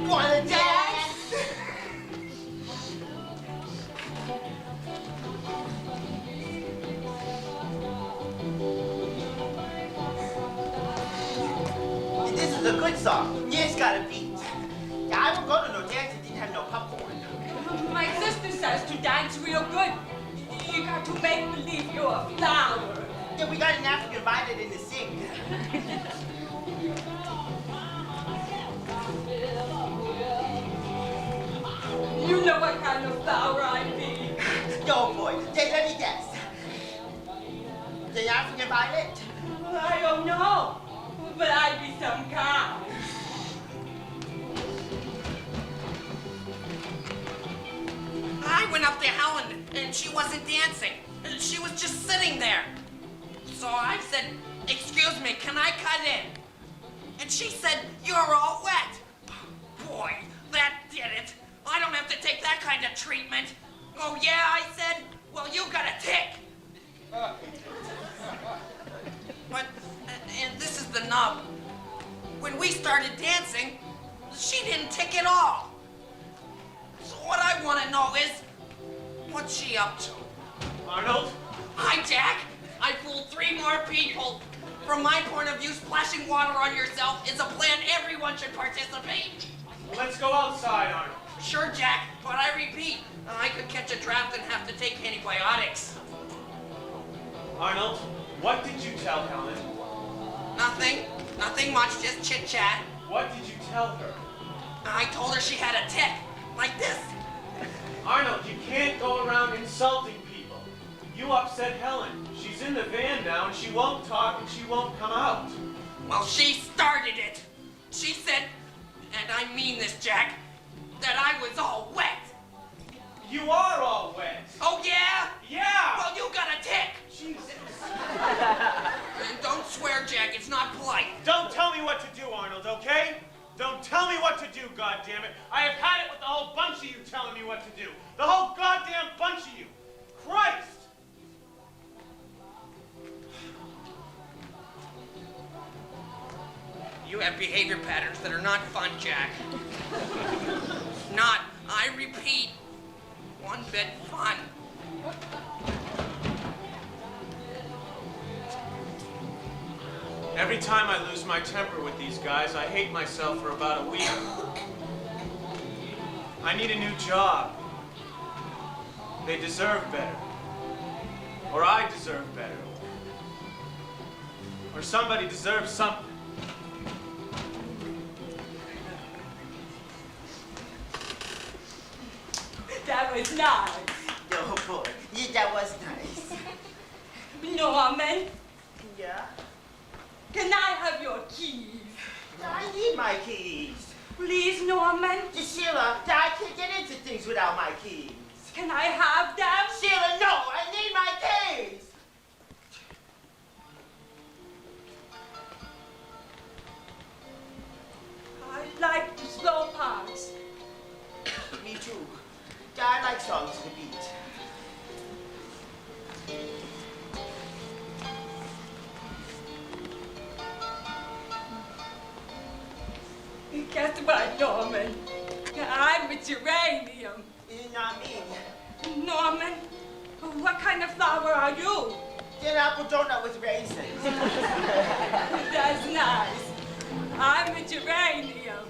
Wanna dance? This is a good song. Yeah, it's got a beat. Yeah, I won't go to no dance that didn't have no popcorn. My sister says to dance real good, you got to make believe you're a flower. Yeah, we got an African violet in the sink. You know what kind of flower I be. Yo, boy, let me guess. The African violet? I don't know, but I be some kind. I went up to Helen and she wasn't dancing. She was just sitting there. So I said, "Excuse me, can I cut in?" And she said, "You're all wet." Boy, that did it. I don't have to take that kind of treatment. "Oh yeah," I said. "Well, you got a tick." But, and this is the nub. When we started dancing, she didn't tick at all. So what I want to know is, what's she up to? Arnold? Hi, Jack. I fooled 3 more people. From my point of view, splashing water on yourself is a plan everyone should participate. Let's go outside, Arnold. Sure, Jack, but I repeat, I could catch a draft and have to take antibiotics. Arnold, what did you tell Helen? Nothing much, just chit-chat. What did you tell her? I told her she had a tick, like this. Arnold, you can't go around insulting people. You upset Helen. She's in the van now and she won't talk and she won't come out. Well, she started it. She said, and I mean this, Jack, that I was all wet. You are all wet. Oh, yeah? Yeah! Well, you got a tick. Jesus. And don't swear, Jack. It's not polite. Don't tell me what to do, Arnold, okay? Don't tell me what to do, goddammit. I have had it with the whole bunch of you telling me what to do. The whole goddamn bunch of you. Christ! You have behavior patterns that are not fun, Jack. Not, I repeat, one bit fun. Every time I lose my temper with these guys, I hate myself for about a week. I need a new job. They deserve better. Or I deserve better. Or somebody deserves something. That was nice. Oh, boy. Yeah, that was nice. Norman, Yeah? can I have your keys? I need my keys. Please, Norman, Sheila, I can't get into things without my keys. can I have them? Sheila, no! I need my keys! I like the slow parts. Me too. I like songs to the beat. Guess what, Norman? I'm a geranium. Not me. Norman, what kind of flower are you? An apple donut with raisins. That's nice. I'm a geranium.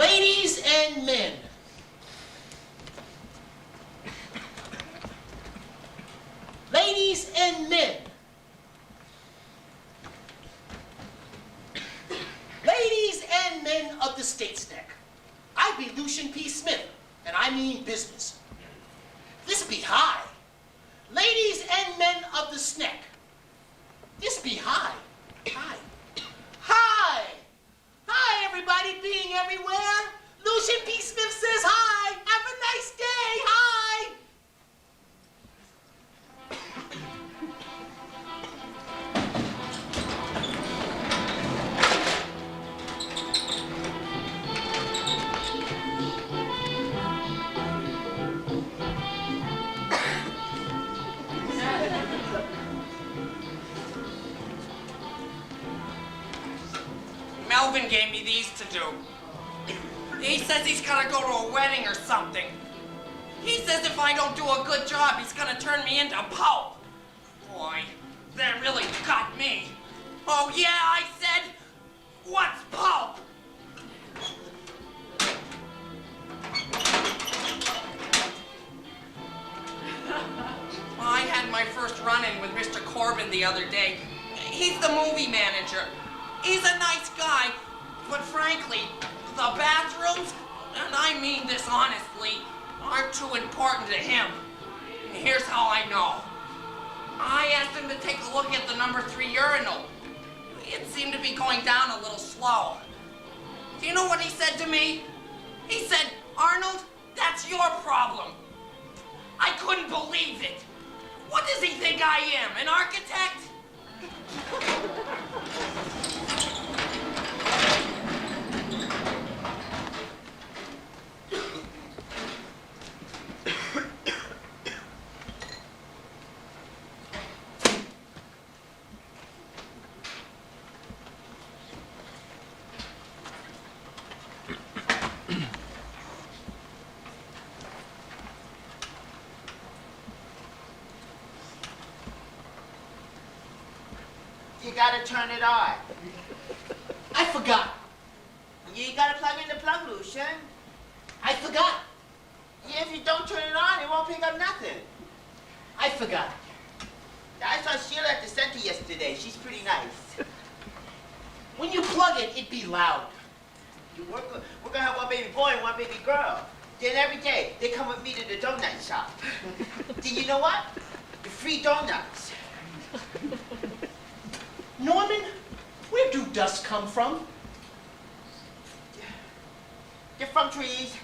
Ladies and men. Ladies and men. Ladies and men of the State's Neck. I be Lucian P. Smith, and I mean business. This be high. Ladies and men of the Sneck. This be high. High. Hi! Hi, everybody being everywhere. Lucian P. Smith says hi. Have a nice day. Hi! Melvin gave me these to do. He says he's gonna go to a wedding or something. He says if I don't do a good job, he's gonna turn me into pulp. Boy, that really got me. Oh yeah, I said, what's pulp? I had my first run-in with Mr. Corbin the other day. He's the movie manager. He's a nice guy, but frankly, the bathrooms, and I mean this honestly, aren't too important to him. And here's how I know. I asked him to take a look at the number 3 urinal. It seemed to be going down a little slow. Do you know what he said to me? He said, Arnold, that's your problem. I couldn't believe it. What does he think I am, an architect? You gotta turn it on. I forgot. You gotta plug in the plug, Lucian. I forgot. Yeah, if you don't turn it on, it won't pick up nothing. I forgot. I saw Sheila at the center yesterday. She's pretty nice. When you plug it, it be loud. We're gonna have one baby boy and one baby girl. Then every day, they come with me to the donut shop. Do you know what? The free donuts. Norman, where do dust come from? They're from trees.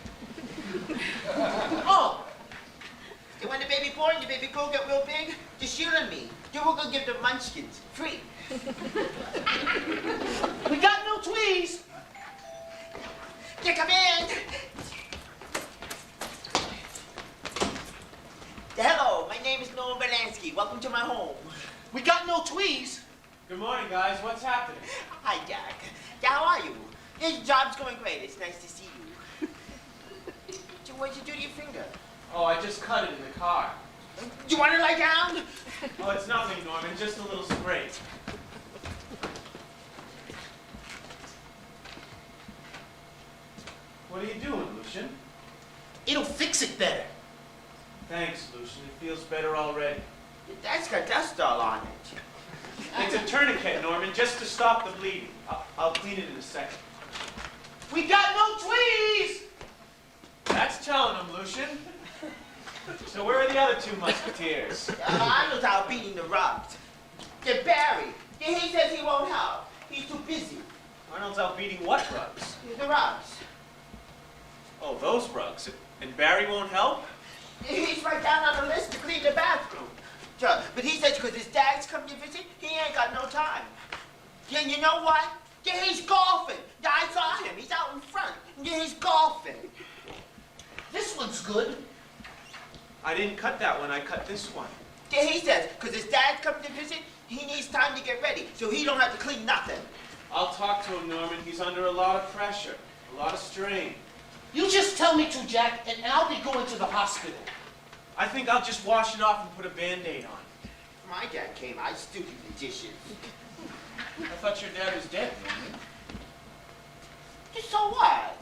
Oh, And when the baby boy and the baby girl get real big, just Sheila and me. Then we're gonna give them munchkins, free. we got no tweez. Yeah, come in. Hello, my name is Noah Belansky. Welcome to my home. We got no tweez. Good morning, guys. What's happening? Hi, Jack. Yeah, how are you? Your job's going great. It's nice to see you. So what'd you do to your finger? Oh, I just cut it in the car. You want to lie down? Oh, it's nothing, Norman. Just a little scrape. What are you doing, Lucian? It'll fix it better. Thanks, Lucian. It feels better already. That's got dust all on it. It's a tourniquet, Norman, just to stop the bleeding. I'll clean it in a second. We got no tweez. That's telling him, Lucian. So where are the other 2 musketeers? Arnold's out beating the rugs. Get Barry. Yeah, he says he won't help. He's too busy. Arnold's out beating what rugs? The rugs. Oh, those rugs. And Barry won't help? He's right down on the list to clean the bathroom. Sure, but he says because his dad's coming to visit, he ain't got no time. Yeah, and you know what? Yeah, he's golfing. Yeah, I saw him. He's out in front. Yeah, he's golfing. This one's good. I didn't cut that one. I cut this one. Yeah, he says because his dad's coming to visit, he needs time to get ready, so he don't have to clean nothing. I'll talk to him, Norman. He's under a lot of pressure, a lot of strain. You just tell me to, Jack, and I'll be going to the hospital. I think I'll just wash it off and put a Band-Aid on. My dad came. I still do the dishes. I thought your dad was dead, Norman. So what?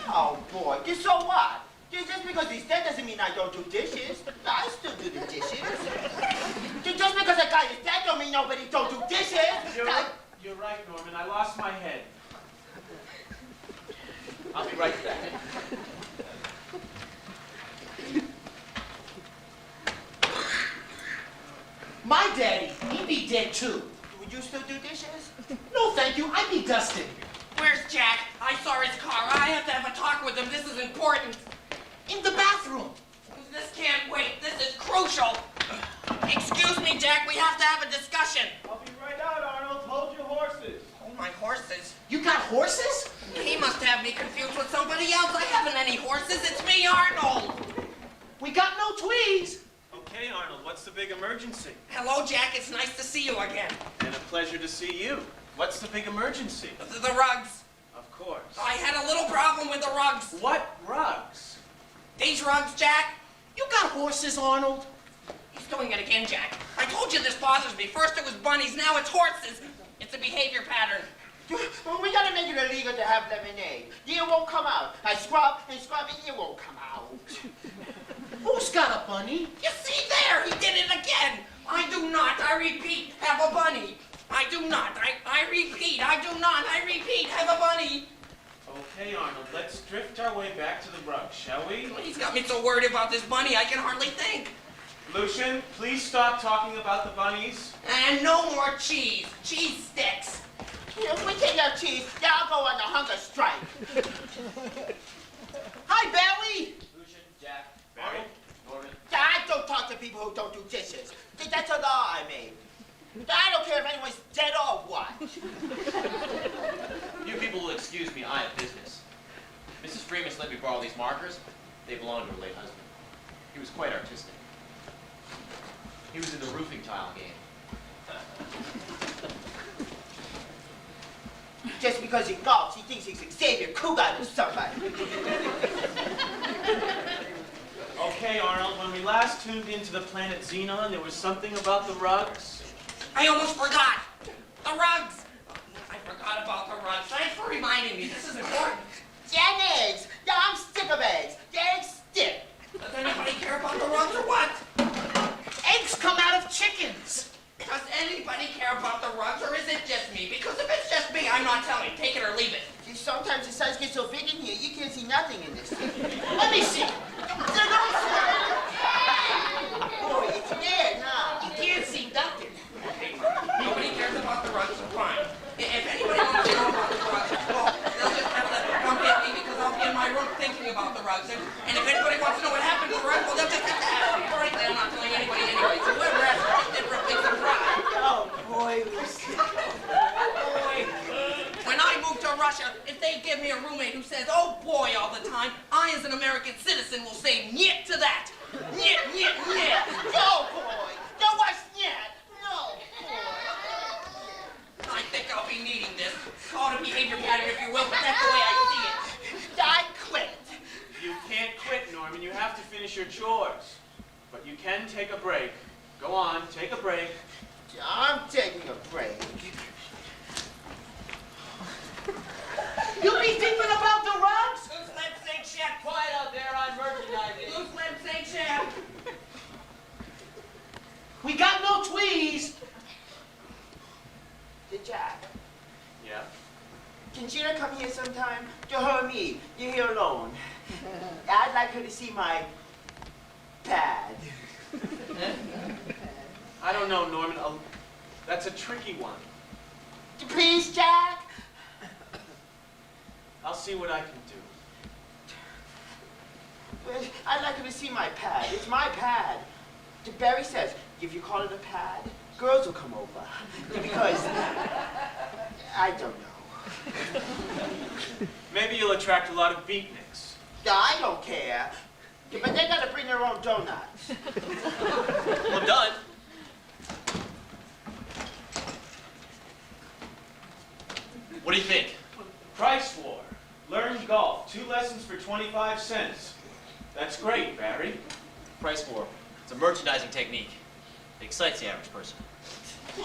Oh boy, so what? Just because he's dead doesn't mean I don't do dishes. I still do the dishes. Just because a guy is dead don't mean nobody don't do dishes. You're right, Norman. I lost my head. I'll be right back. My daddy, he'd be dead too. Would you still do dishes? No, thank you. I'd be dusting. Where's Jack? I saw his car. I have to have a talk with him. This is important. In the bathroom. This can't wait. This is crucial. Excuse me, Jack. We have to have a discussion. I'll be right out, Arnold. Hold your horses. Oh, my horses. You got horses? He must have me confused with somebody else. I haven't any horses. It's me, Arnold. We got no tweeds. Okay, Arnold. What's the big emergency? Hello, Jack. It's nice to see you again. And a pleasure to see you. What's the big emergency? The rugs. Of course. I had a little problem with the rugs. What rugs? These rugs, Jack. You got horses, Arnold? He's doing it again, Jack. I told you this bothers me. First it was bunnies, now it's horses. It's a behavior pattern. We gotta make it illegal to have lemonade. It won't come out. I scrub and scrub and it won't come out. Who's got a bunny? You see there, he did it again. I do not, I repeat, have a bunny. I do not, I repeat, I do not, I repeat, have a bunny. Okay, Arnold. Let's drift our way back to the rugs, shall we? He's got me so worried about this bunny, I can hardly think. Lucian, please stop talking about the bunnies. And no more cheese. Cheese sticks. If we take out cheese, then I'll go on a hunger strike. Hi, Barry. Lucian, Jack, Barry? Norman. I don't talk to people who don't do dishes. That's a law I made. I don't care if anyone's dead or what. You people will excuse me, I have business. Mrs. Freeman's let me borrow these markers. They belong to her late husband. He was quite artistic. He was in the roofing tile game. Just because he golfs, he thinks he's Xavier Cougar or somebody. Okay, Arnold, when we last tuned into the planet Xenon, there was something about the rugs. I almost forgot. The rugs. I forgot about the rugs. Thanks for reminding me. This is important. And eggs. Yeah, I'm sick of eggs. The eggs stink. Does anybody care about the rugs or what? Eggs come out of chickens. Does anybody care about the rugs or is it just me? Because if it's just me, I'm not telling. Take it or leave it. See, sometimes the size gets so big in here, you can't see nothing in this thing. Let me see. Boy, it's dead, huh? You can't see nothing. Okay, nobody cares about the rugs. Fine. If anybody wants to know about the rugs, well, they'll just have to come get me because I'll be in my room thinking about the rugs. And if anybody wants to know what happened to the rugs, well, they'll just have to ask me. All right, then I'm not telling anybody anyway. So whoever asks just did for a big surprise. Oh, boy, Lucy. Boy. When I move to Russia, if they give me a roommate who says, oh boy, all the time, I as an American citizen will say nyet to that. Nyet, nyet, nyet. No, boy. No, what's yet? No, boy. I think I'll be needing this. Call it a behavior pattern if you will, but that's the way I see it. I quit. You can't quit, Norman. You have to finish your chores. But you can take a break. Go on, take a break. I'm taking a break. You be thinking about the rugs? Loose lips ain't shit. Quiet out there, I'm merchandising. Loose lips ain't shit. We got no tweeds. Hey, Jack, Yeah? can Gina come here sometime? To her and me. You're here alone. I'd like her to see my pad. I don't know, Norman. That's a tricky one. Please, Jack? I'll see what I can do. Well, I'd like her to see my pad. It's my pad. Barry says, if you call it a pad, girls will come over. Because, I don't know. Maybe you'll attract a lot of beatniks. I don't care. But they gotta bring their own donuts. Well, I'm done. What do you think? Price war. Learn golf. 2 lessons for 25 cents. That's great, Barry. Price war. It's a merchandising technique. It excites the average person.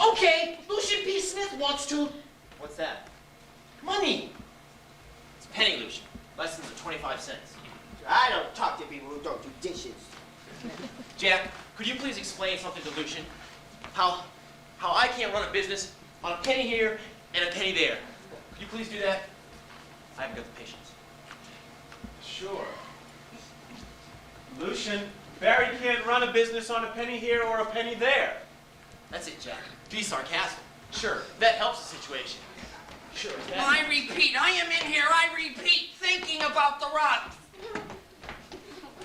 Okay, Lucian P. Smith wants to. What's that? Money. Penny, Lucian. Lessons at 25 cents. I don't talk to people who don't do dishes. Jack, could you please explain something to Lucian? How I can't run a business on a penny here and a penny there. Could you please do that? I haven't got the patience. Sure. Lucian, Barry can't run a business on a penny here or a penny there. That's it, Jack. Be sarcastic. Sure, that helps the situation. Sure, Jack. I repeat, I am in here, I repeat, thinking about the rugs.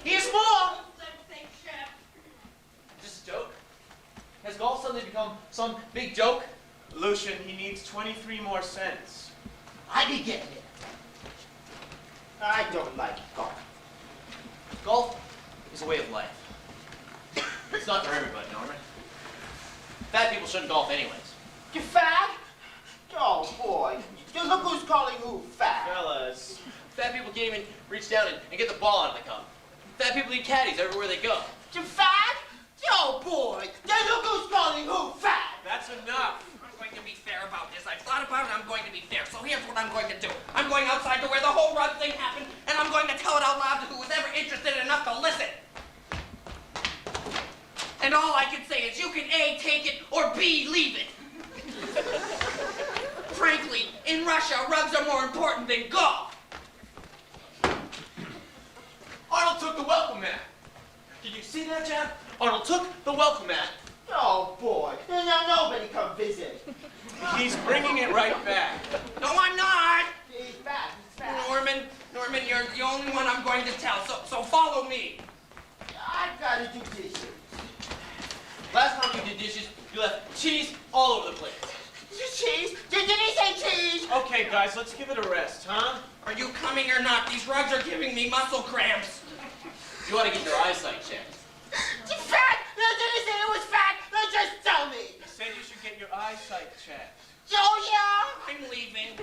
Here's more! Is this a joke? Has golf suddenly become some big joke? Lucian, he needs 23 more cents. I be getting it. I don't like golf. Golf is a way of life. It's not for everybody, Norman. Fat people shouldn't golf anyways. You fag? Oh boy. Just look who's calling who fag. Fellas. Fat people can't even reach down and get the ball out of the cup. Fat people need caddies everywhere they go. You fag? Oh boy. Just look who's calling who fag. That's enough. I'm going to be fair about this. I've thought about it, I'm going to be fair. So here's what I'm going to do. I'm going outside to where the whole rug thing happened, and I'm going to tell it out loud to who was ever interested enough to listen. And all I can say is you can A, take it, or B, leave it. Frankly, in Russia, rugs are more important than golf. Arnold took the welcome mat. Did you see that, Jack? Arnold took the welcome mat. Oh boy. Now nobody come visit. He's bringing it right back. No, I'm not. He's fat. He's fat. Norman, you're the only one I'm going to tell, so follow me. I gotta do dishes. Last time you did dishes, you left cheese all over the place. Cheese? Did he say cheese? Okay, guys, let's give it a rest, huh? Are you coming or not? These rugs are giving me muscle cramps. You want to get your eyesight checked. You fat? Did he say it was fat? Just tell me. He said you should get your eyesight checked. Oh yeah? I'm leaving.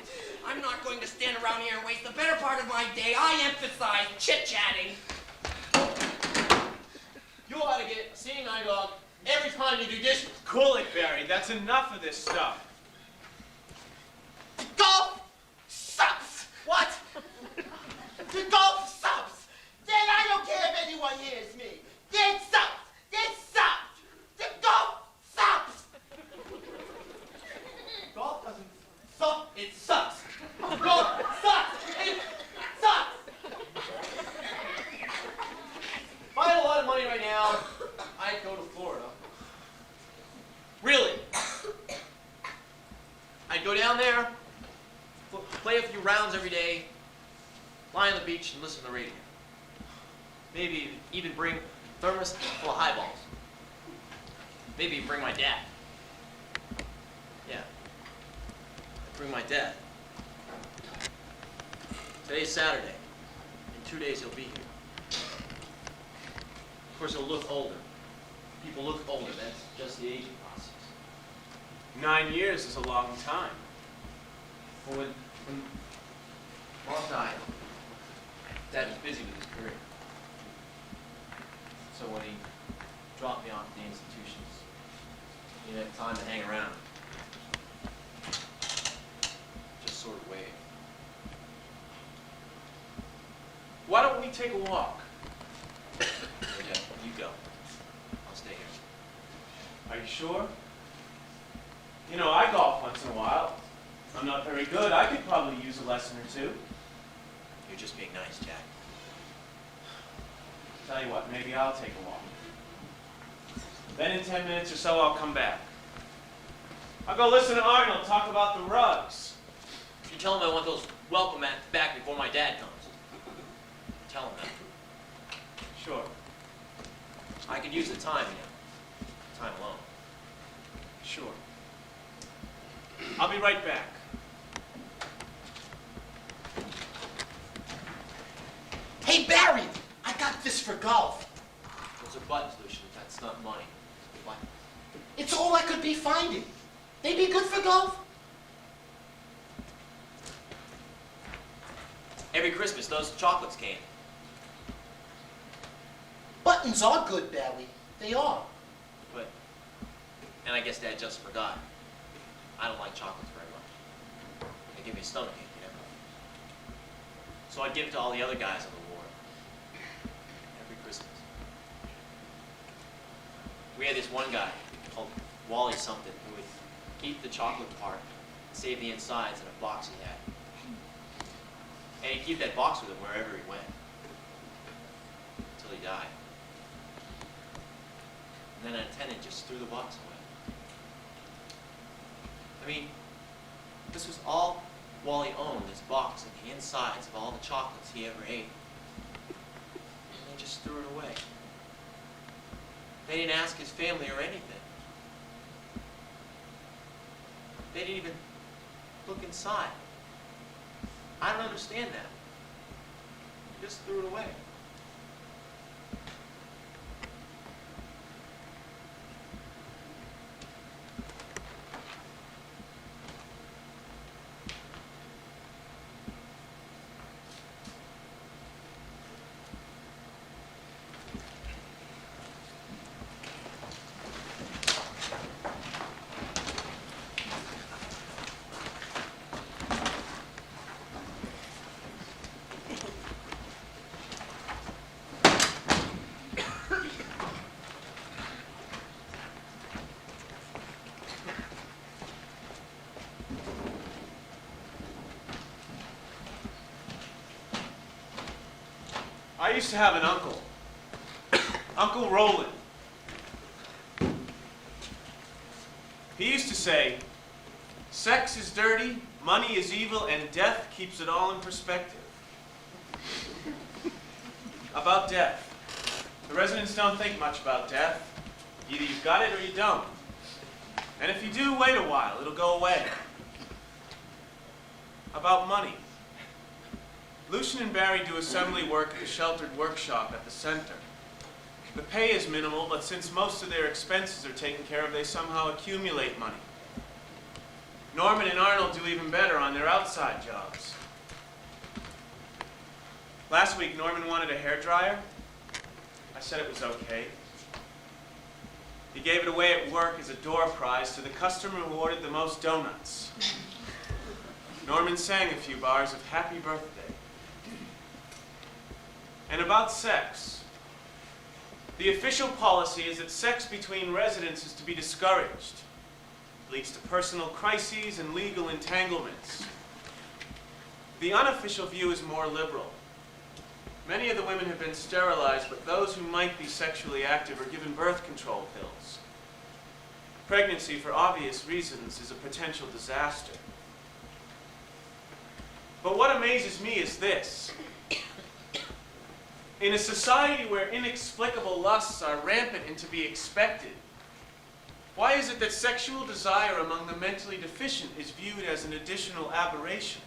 I'm not going to stand around here and waste the better part of my day. I emphasize chit-chatting. You ought to get a seeing eye dog every time you do dishes. Cool it, Barry. That's enough of this stuff. Golf sucks. What? The golf sucks. Then I don't care if anyone hears me. It sucks. It sucks. The golf sucks. Golf doesn't suck, it sucks. Golf sucks, it sucks. If I had a lot of money right now, I'd go to Florida. Really. I'd go down there, play a few rounds every day, lie on the beach and listen to the radio. Maybe even bring a thermos full of highballs. Maybe bring my dad. Yeah. Bring my dad. Today's Saturday. In 2 days he'll be here. Of course he'll look older. People look older. That's just the aging process. 9 years is a long time. Well, when Mom died, Dad was busy with his career. So when he dropped me off at the institutions, he didn't have time to hang around. Just sort of waited. Why don't we take a walk? Yeah, you go. I'll stay here. Are you sure? You know, I golf once in a while. I'm not very good. I could probably use a lesson or two. You're just being nice, Jack. Tell you what, maybe I'll take a walk. Then in 10 minutes or so, I'll come back. I'll go listen to Arnold talk about the rugs. You tell him I want those welcome mats back before my dad comes. Tell him that. Sure. I could use the time, you know. Time alone. Sure. I'll be right back. Hey, Barry, I got this for golf. Those are buttons, Lucian. That's not money. What? It's all I could be finding. They be good for golf? Every Christmas, those chocolates came. Buttons are good, Barry. They are. But, and I guess Dad just forgot. I don't like chocolates very much. They give me a stomachache, you know. So I'd give it to all the other guys on the ward. Every Christmas. We had this one guy called Wally something who would keep the chocolate part and save the insides in a box he had. And he'd keep that box with him wherever he went. Until he died. And then an attendant just threw the box away. I mean, this was all Wally owned, this box and the insides of all the chocolates he ever ate. And they just threw it away. They didn't ask his family or anything. They didn't even look inside. I don't understand that. They just threw it away. I used to have an uncle, Uncle Roland. He used to say, sex is dirty, money is evil, and death keeps it all in perspective. About death. The residents don't think much about death. Either you've got it or you don't. And if you do, wait a while, it'll go away. About money. Lucian and Barry do assembly work at the sheltered workshop at the center. The pay is minimal, but since most of their expenses are taken care of, they somehow accumulate money. Norman and Arnold do even better on their outside jobs. Last week, Norman wanted a hairdryer. I said it was okay. He gave it away at work as a door prize to the customer who ordered the most donuts. Norman sang a few bars of Happy Birthday. And about sex. The official policy is that sex between residents is to be discouraged. It leads to personal crises and legal entanglements. The unofficial view is more liberal. Many of the women have been sterilized, but those who might be sexually active are given birth control pills. Pregnancy, for obvious reasons, is a potential disaster. But what amazes me is this. In a society where inexplicable lusts are rampant and to be expected, why is it that sexual desire among the mentally deficient is viewed as an additional aberration?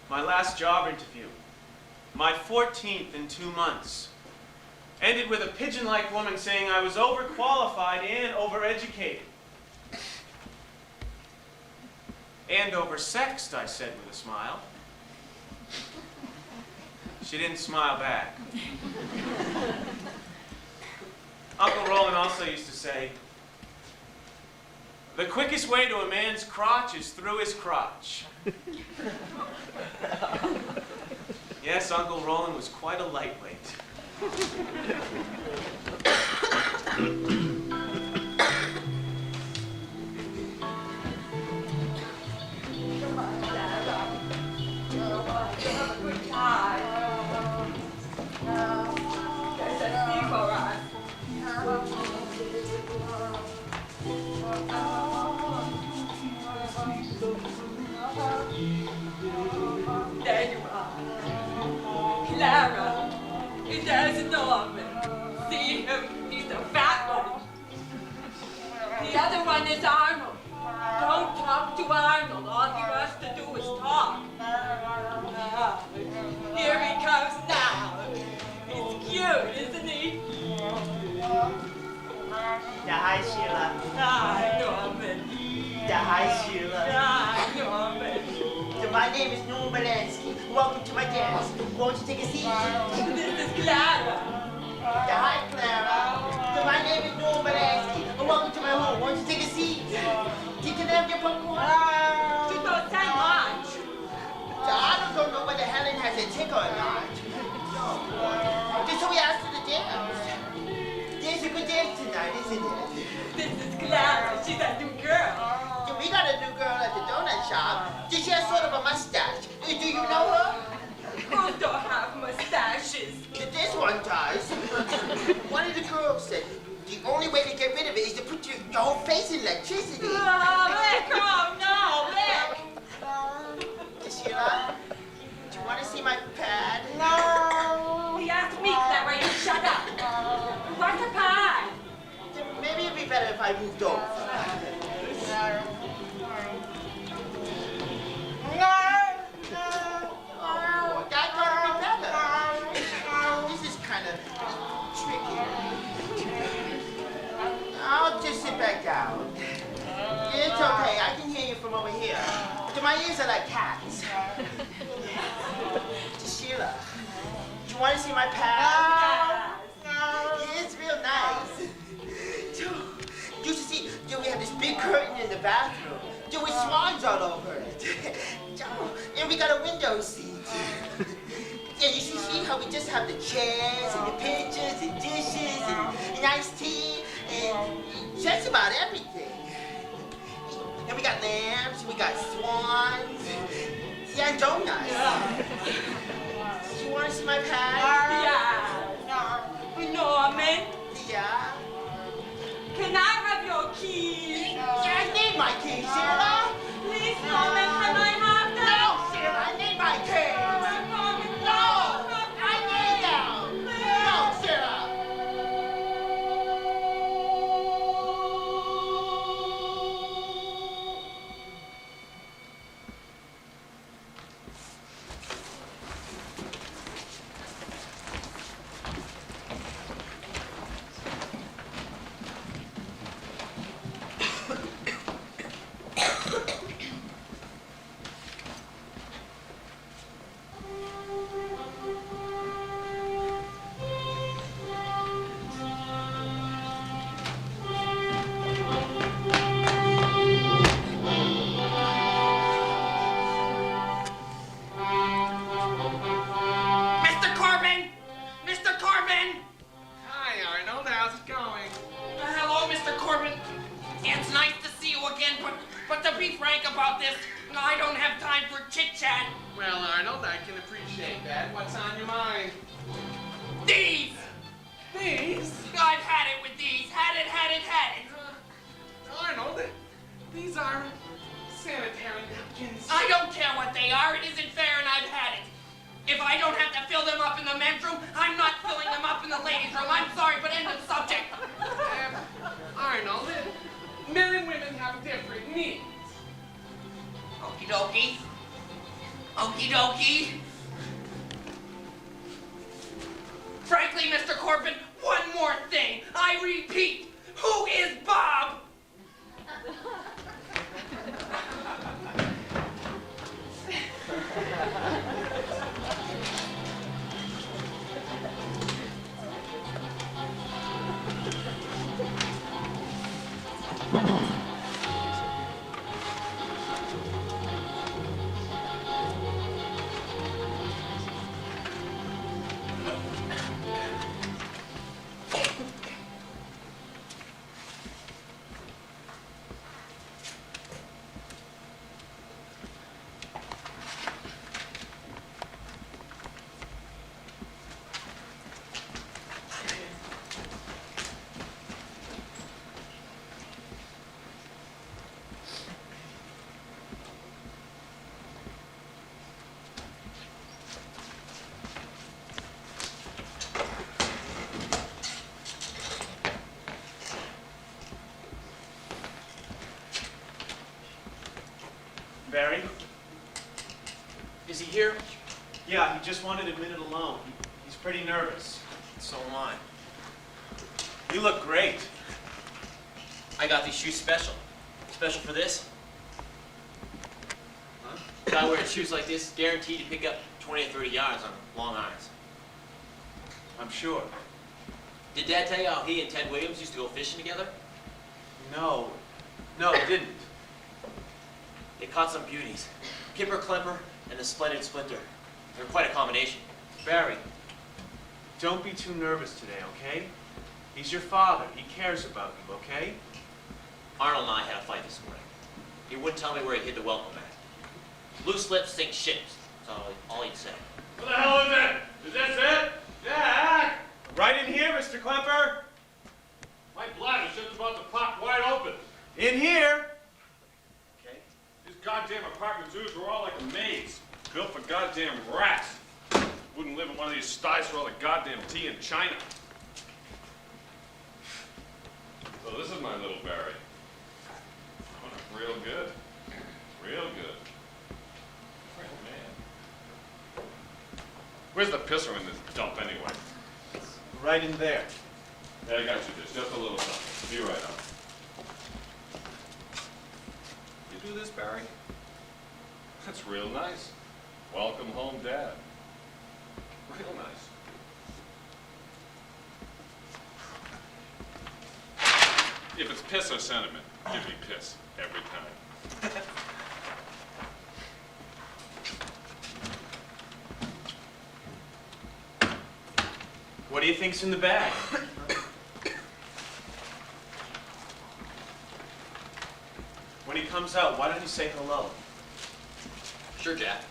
My last job interview, my 14th in 2 months, ended with a pigeon-like woman saying I was overqualified and overeducated. And oversexed, I said with a smile. She didn't smile back. Uncle Roland also used to say, the quickest way to a man's crotch is through his crotch. Yes, Uncle Roland was quite a lightweight. There you are. Clara. There's Norman. See him? He's the fat one. The other one is Arnold. Don't talk to Arnold. All he has to do is talk. Here he comes now. He's cute, isn't he? Yeah, hi, Sheila. Hi, Norman. Yeah, hi, Sheila. Hi, Norman. So my name is Norman Belansky. Welcome to my dance. Won't you take a seat? This is Clara. Yeah, hi, Clara. So my name is Norman Belansky. Welcome to my home. Won't you take a seat? You can have your popcorn. Good think or not? Oh, boy. Just so we asked her to dance. There's a good dance tonight, isn't it? This is Clara. She's a new girl. Yeah, we got a new girl at the donut shop. She has sort of a mustache. Do you know her? Girls don't have mustaches. This one does. One of the girls said the only way to get rid of it is to put your whole face in electricity. Oh, Rick, oh no, Rick. Sheila, do you want to see my pad? No. He asked me, Clara, you shut up. What's the pie? Maybe it'd be better if I moved over. Oh, that gotta be better. This is kind of tricky. I'll just sit back down. It's okay, I can hear you from over here. My ears are like cats. Sheila, do you want to see my pad? Yeah, it's real nice. You should see, we have this big curtain in the bathroom. With swans all over it. And we got a window seat. Yeah, you should see how we just have the chairs and the pictures and dishes and iced tea and just about everything. And we got lamps, we got swans, yeah, and donuts. You want to see my pad? Yeah. Norman, Yeah. can I have your keys? Yeah, I need my keys, Sheila. Please, Norman, can I have them? No, Sheila, I need my keys. Norman, No, I need them. No, Sheila. Mr. Corbin! Mr. Corbin! Hi, Arnold. How's it going? Hello, Mr. Corbin. It's nice to see you again, but to be frank about this, I don't have time for chit-chat. Well, Arnold, I can appreciate that. What's on your mind? These! These? I've had it with these. Had it. Arnold, these are sanitary napkins. I don't care what they are. It isn't fair and I've had it. If I don't have to fill them up in the men's room, I'm not filling them up in the ladies' room. I'm sorry, but end of subject. Arnold, men and women have different needs. Okie dokie. Okie dokie. Frankly, Mr. Corbin, one more thing. I repeat, who is Bob? Barry? Is he here? Yeah, he just wanted a minute alone. He's pretty nervous. So am I. You look great. I got these shoes special. Special for this. Huh? Guy wearing shoes like this, guaranteed to pick up 20 or 30 yards on long irons. I'm sure. Did Dad tell you how he and Ted Williams used to go fishing together? No. No, he didn't. They caught some beauties. Kipper Klemper and the Splendid Splinter. They're quite a combination. Barry, don't be too nervous today, okay? He's your father. He cares about you, okay? Arnold and I had a fight this morning. He wouldn't tell me where he hid the welcome mat. Loose lips sink ships. That's all he'd say. What the hell is that? Is this it? Jack! Right in here, Mr. Klemper. My bladder's just about to pop wide open. In here. Okay. These goddamn apartment zoos were all like a maze, built for goddamn rats. Wouldn't live in one of these sties for all the goddamn tea in China. So this is my little Barry. Oh, real good. Real good. Real man. Where's the pisser in this dump anyway? Right in there. Yeah, I got you this. Just a little something. Be right up. You do this, Barry? That's real nice. Welcome home, Dad. Real nice. If it's piss or sentiment, give me piss every time. What do you think's in the bag? When he comes out, why don't you say hello? Sure, Jack.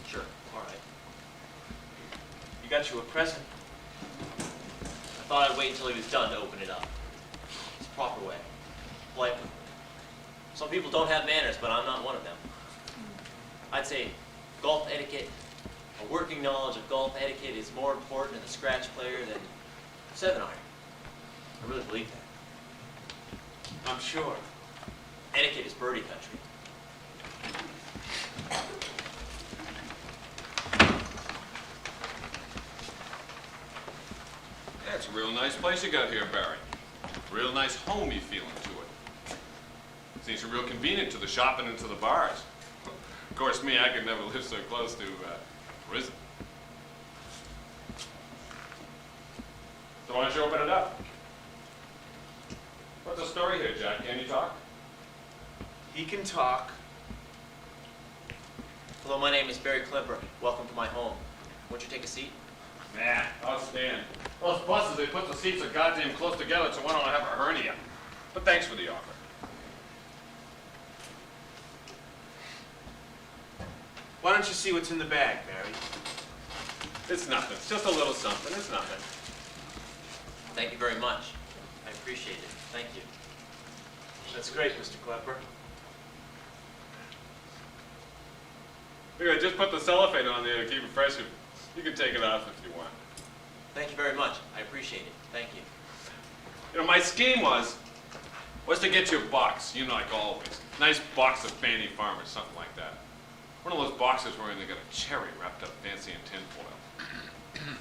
Sure. All right. You got you a present. I thought I'd wait until he was done to open it up. It's the proper way. Politely. Some people don't have manners, but I'm not one of them. I'd say golf etiquette, a working knowledge of golf etiquette is more important in a scratch player than 7-iron. I really believe that. I'm sure. Etiquette is birdie country. Yeah, it's a real nice place you got here, Barry. Real nice homey feeling to it. Seems real convenient to the shopping and to the bars. Of course, me, I could never live so close to prison. So why don't you open it up? What's the story here, Jack? Can you talk? He can talk. Hello, my name is Barry Klemper. Welcome to my home. Won't you take a seat? Nah, I'll stand. Those buses, they put the seats so goddamn close together so one don't have a hernia. But thanks for the offer. Why don't you see what's in the bag, Barry? It's nothing. It's just a little something. It's nothing. Thank you very much. I appreciate it. Thank you. That's great, Mr. Klepper. Here, just put the cellophane on there to keep it fresh. You can take it off if you want. Thank you very much. I appreciate it. Thank you. You know, my scheme was to get you a box, you know, like always. Nice box of Fanny Farm or something like that. One of those boxes wherein they got a cherry wrapped up fancy in tinfoil.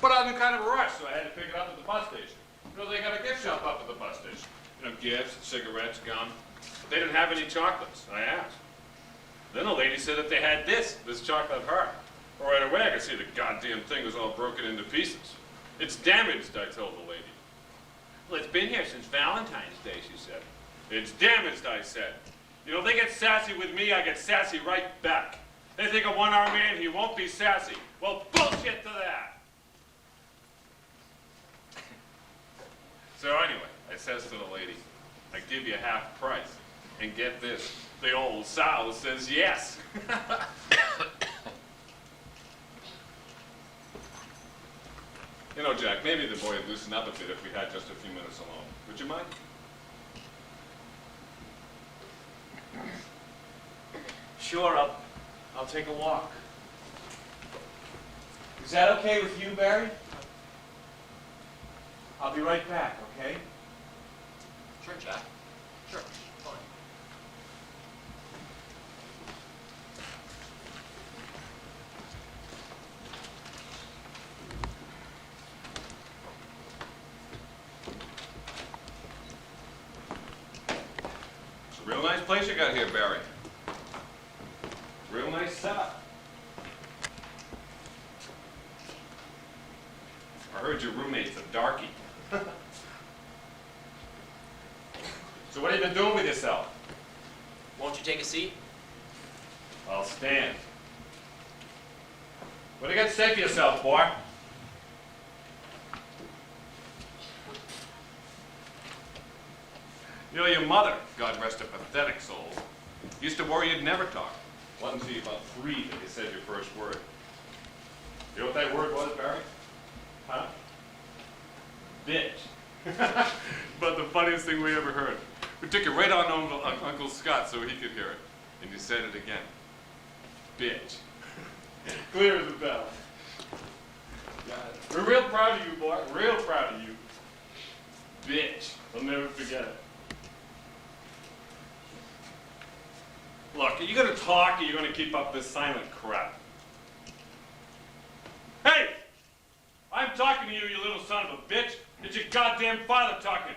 But I was in kind of a rush, so I had to pick it up at the bus station. You know, they got a gift shop up at the bus station. You know, gifts, cigarettes, gum. But they didn't have any chocolates. I asked. Then the lady said that they had this chocolate heart. Well, right away I could see the goddamn thing was all broken into pieces. It's damaged, I told the lady. Well, it's been here since Valentine's Day, she said. It's damaged, I said. You know, they get sassy with me, I get sassy right back. They think a one-armed man, he won't be sassy. Well, bullshit to that! So anyway, I says to the lady, I give you half price. And get this, the old sow says yes. You know, Jack, maybe the boy would loosen up a bit if we had just a few minutes alone. Would you mind? Sure, I'll take a walk. Is that okay with you, Barry? I'll be right back, okay? Sure, Jack. Sure. Fine. It's a real nice place you got here, Barry. Real nice setup. I heard your roommate's a darky. So what have you been doing with yourself? Won't you take a seat? I'll stand. What do you got to say for yourself, boy? You know, your mother, God rest her pathetic soul, used to worry you'd never talk. Wasn't until you about 3 that you said your first word. You know what that word was, Barry? Huh? Bitch. But the funniest thing we ever heard. We took it right on Uncle Scott so he could hear it. And you said it again. Bitch. Clear as a bell. We're real proud of you, boy. Real proud of you. Bitch. I'll never forget it. Look, are you gonna talk or are you gonna keep up this silent crap? Hey! I'm talking to you, you little son of a bitch. It's your goddamn father talking.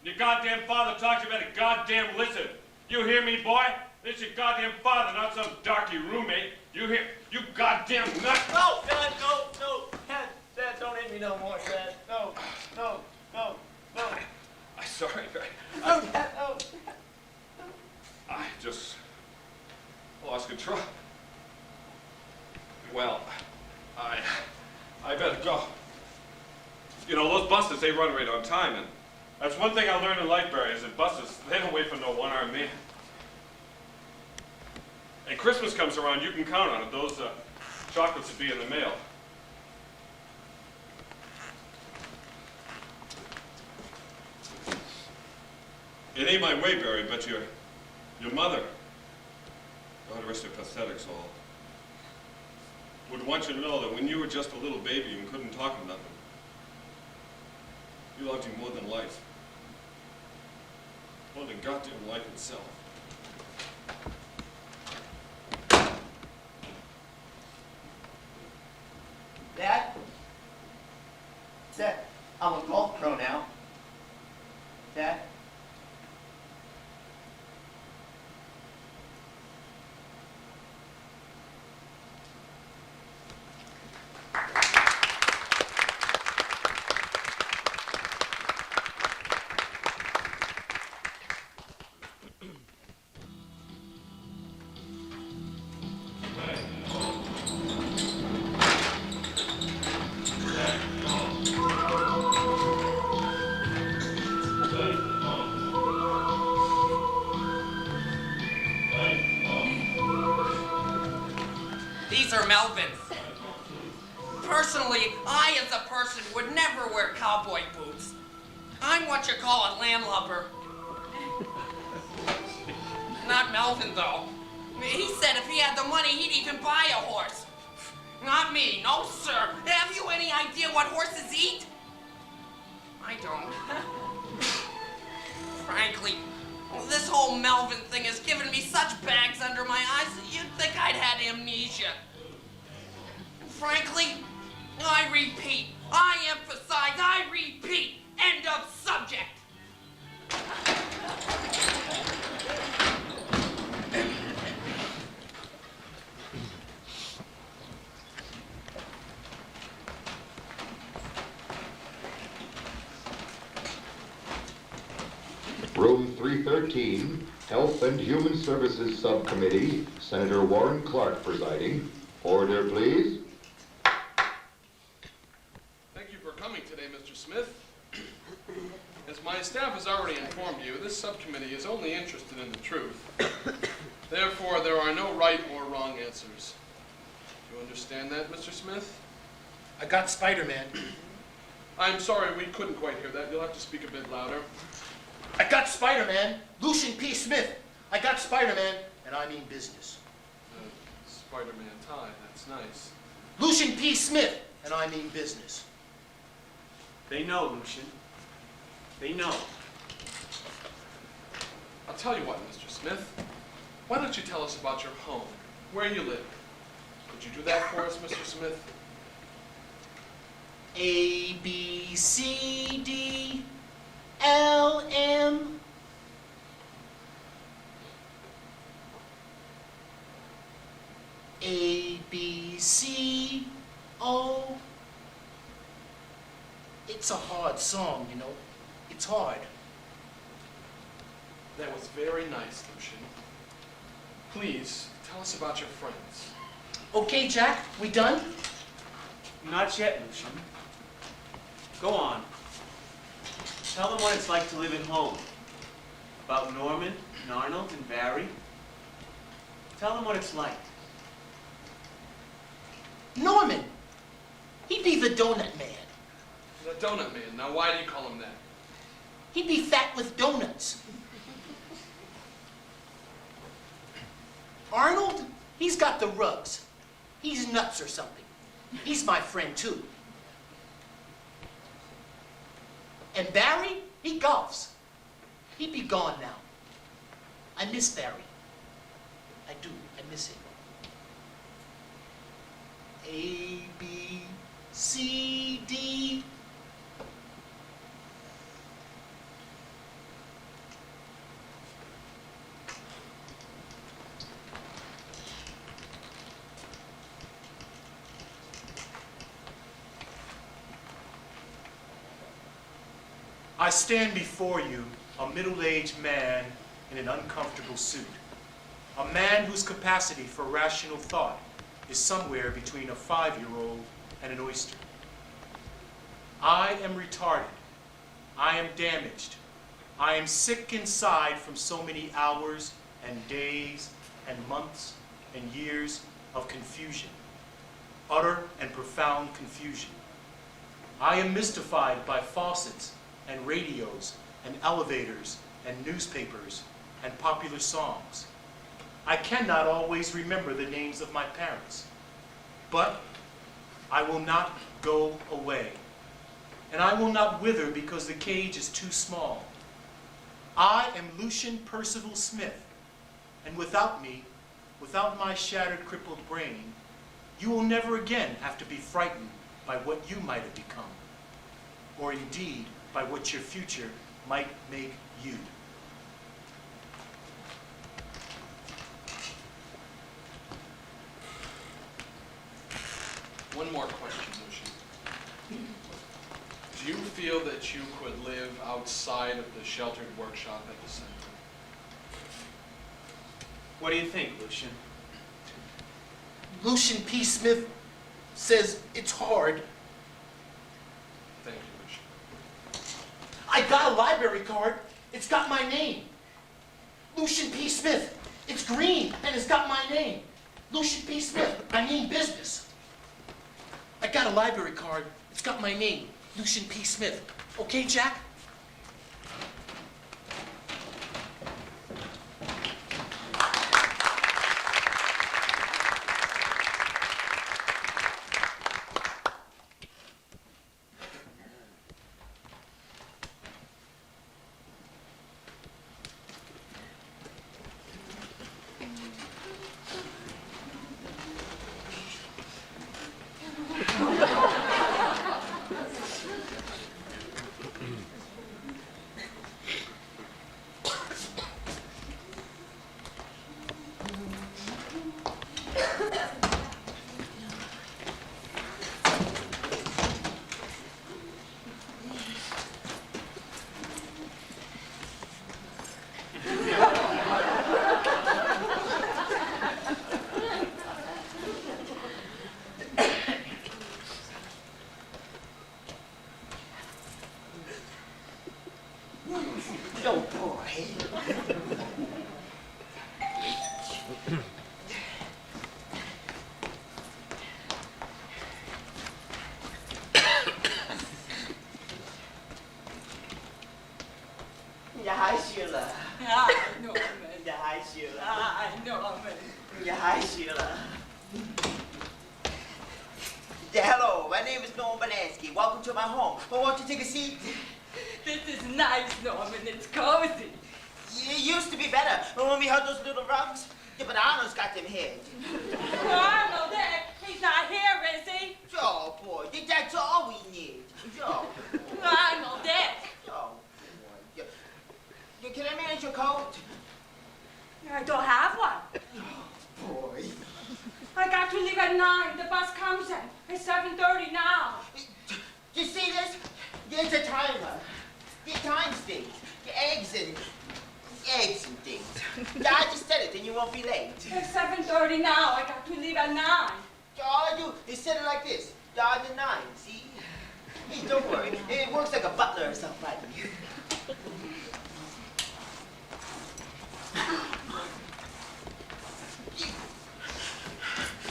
Your goddamn father talks, you better goddamn listen. You hear me, boy? It's your goddamn father, not some darky roommate. You hear, you goddamn nut. No, Dad, no. Dad, don't hit me no more, Dad. No. I'm sorry, Barry. No, Dad, no. I just lost control. Well, I better go. You know, those buses, they run right on time, and that's one thing I learned in life, Barry, is that buses, they don't wait for no one-armed man. And Christmas comes around, you can count on it. Those chocolates will be in the mail. It ain't my way, Barry, but your mother, God rest her pathetic soul, would want you to know that when you were just a little baby and couldn't talk of nothing, you loved you more than life. More than goddamn life itself. Dad? Dad, I'm a golf pro now. Dad? These are Melvins. Personally, I as a person would never wear cowboy boots. I'm what you call a landlubber. Not Melvin, though. He said if he had the money, he'd even buy a horse. Not me, no sir. Have you any idea what horses eat? I don't. Frankly, this whole Melvin thing has given me such bags under my eyes that you'd think I'd had amnesia. Frankly, I repeat, I emphasize, I repeat, end of subject. Room 313, Health and Human Services Subcommittee, Senator Warren Clark presiding. Order, please. Thank you for coming today, Mr. Smith. As my staff has already informed you, this subcommittee is only interested in the truth. Therefore, there are no right or wrong answers. Do you understand that, Mr. Smith? I got Spider-Man. I'm sorry, we couldn't quite hear that. You'll have to speak a bit louder. I got Spider-Man. Lucian P. Smith. I got Spider-Man, and I mean business. Spider-Man tie, that's nice. Lucian P. Smith, and I mean business. They know, Lucian. They know. I'll tell you what, Mr. Smith. Why don't you tell us about your home, where you live? Could you do that for us, Mr. Smith? A, B, C, D, L, M. A, B, C, O. It's a hard song, you know. It's hard. That was very nice, Lucian. Please, tell us about your friends. Okay, Jack, we done? Not yet, Lucian. Go on. Tell them what it's like to live at home. About Norman, and Arnold, and Barry. Tell them what it's like. Norman! He'd be the donut man. The donut man. Now, why do you call him that? He'd be fat with donuts. Arnold, he's got the rugs. He's nuts or something. He's my friend, too. And Barry, he golfs. He'd be gone now. I miss Barry. I do. I miss him. A, B, C, D. I stand before you, a middle-aged man in an uncomfortable suit. A man whose capacity for rational thought is somewhere between a 5-year-old and an oyster. I am retarded. I am damaged. I am sick inside from so many hours and days and months and years of confusion. Utter and profound confusion. I am mystified by faucets and radios and elevators and newspapers and popular songs. I cannot always remember the names of my parents, but I will not go away. And I will not wither because the cage is too small. I am Lucian Percival Smith, and without me, without my shattered, crippled brain, you will never again have to be frightened by what you might have become, or indeed by what your future might make you. One more question, Lucian. Do you feel that you could live outside of the sheltered workshop at the center? What do you think, Lucian? Lucian P. Smith says it's hard. Thank you, Lucian. I got a library card. It's got my name. Lucian P. Smith. It's green, and it's got my name. Lucian P. Smith. I mean business. I got a library card. It's got my name. Lucian P. Smith. Okay, Jack? Oh, boy. Yeah, hi, Sheila. Hi, Norman. Yeah, hi, Sheila. Hi, Norman. Yeah, hi, Sheila. Yeah, hello. My name is Norman Belansky. Welcome to my home. Oh, won't you take a seat? This is nice, Norman. It's cozy. It used to be better when we had those little rugs. Yeah, but Arnold's got them here. Arnold, he's not here, is he? Oh, boy. That's all we need. Oh, Arnold, oh, boy. Yeah, can I manage your coat? I don't have one. Boy. I got to leave at 9. The bus comes in. It's 7:30 now. You see this? There's a timer. The times things. The eggs and things. Yeah, I just said it, and you won't be late. It's 7:30 now. I got to leave at 9. All I do is set it like this. Down the 9, see? Hey, don't worry. It works like a butler or somebody.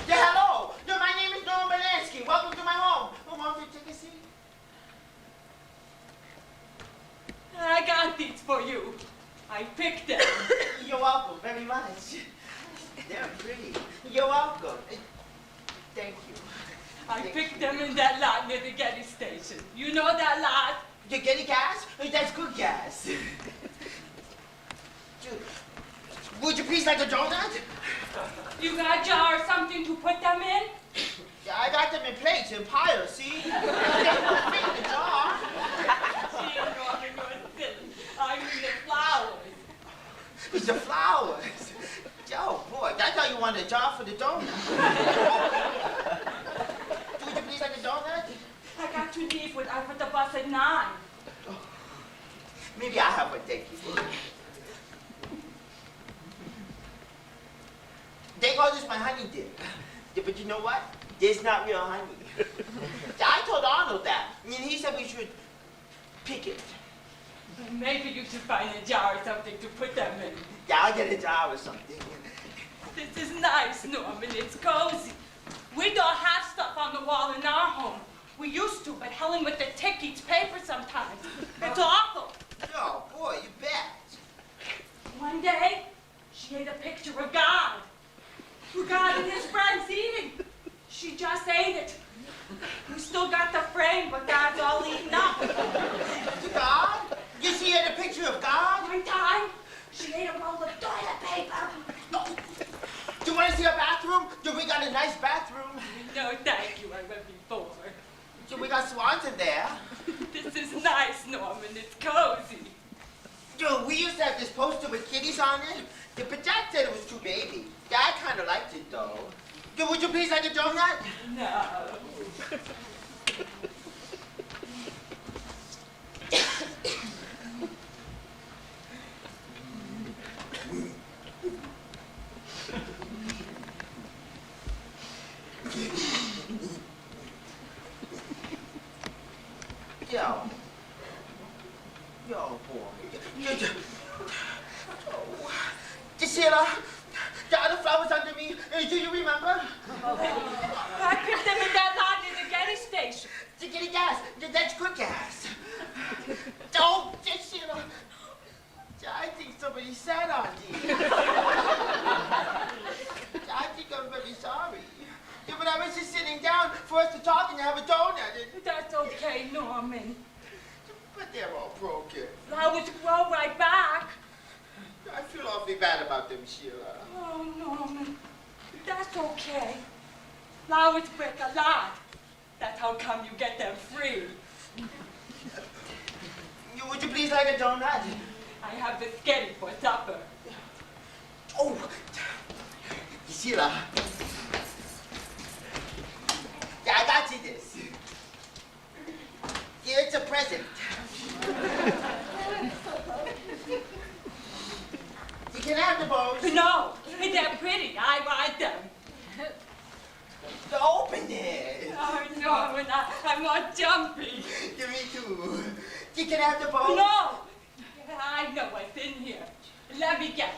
Yeah, hello. No, my name is Norman Belansky. Welcome to my home. Want to take a seat? I got these for you. I picked them. You're welcome very much. They're pretty. You're welcome. Thank you. I picked them in that lot near the Getty station. You know that lot? You getting gas? That's good gas. Would you please like a donut? You got a jar or something to put them in? Yeah, I got them in plates and piles, see? They don't fit in the jar. Gee, Norman, you're silly. I mean the flowers. It's the flowers. Oh, boy, I thought you wanted a jar for the donut. Would you please like a donut? I got to leave with I put the bus at 9. Maybe I'll have one, thank you. They call this my honey dip. But you know what? It's not real honey. I told Arnold that, and he said we should pick it. Maybe you should find a jar or something to put them in. Yeah, I'll get a jar or something. This is nice, Norman. It's cozy. We don't have stuff on the wall in our home. We used to, but Helen with the tick eats paper sometimes. It's awful. Oh, boy, you bet. One day, she ate a picture of God. God and his friends eating. She just ate it. We still got the frame, but God's all eaten up. God? You see a picture of God? One time, she ate a roll of toilet paper. Do you want to see our bathroom? Do we got a nice bathroom? No, thank you. I went before. Do we got swans in there? This is nice, Norman. It's cozy. Yo, we used to have this poster with kitties on it. But Jack said it was too baby. Yeah, I kind of liked it, though. Yo, would you please like a donut? No. Yo, boy. Sheila, the other flowers under me, do you remember? I picked them in that lot near the Getty station. To get gas. That's good gas. Oh, Sheila. I think somebody sat on you. I think I'm very sorry. Yeah, but I was just sitting down for us to talk and have a donut. That's okay, Norman. But they're all broken. Flowers grow right back. I feel awfully bad about them, Sheila. Oh, Norman. That's okay. Flowers break a lot. That's how come you get them free. Would you please like a donut? I have biscotti for supper. Oh, Sheila. Yeah, I got you this. Yeah, it's a present. You can have the bows. No, they're pretty. I want them. Open it. Oh, Norman, I'm not jumpy. Yeah, me too. You can have the bows. No. I know what's in here. Let me guess.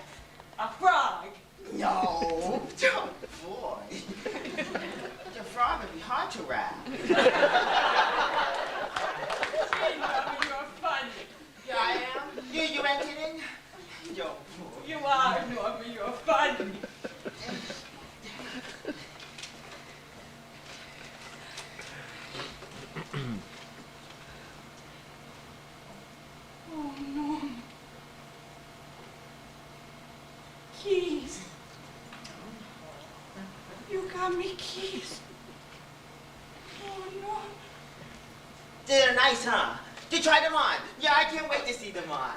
A frog. No. Oh, boy. The frog would be hard to wrap. Hey, Norman, you're funny. Yeah, I am. You ain't kidding? Yo, boy. You are, Norman. You're funny. Oh, Norman. Keys. You got me keys. Oh, Norman. They're nice, huh? You tried them on. Yeah, I can't wait to see them on.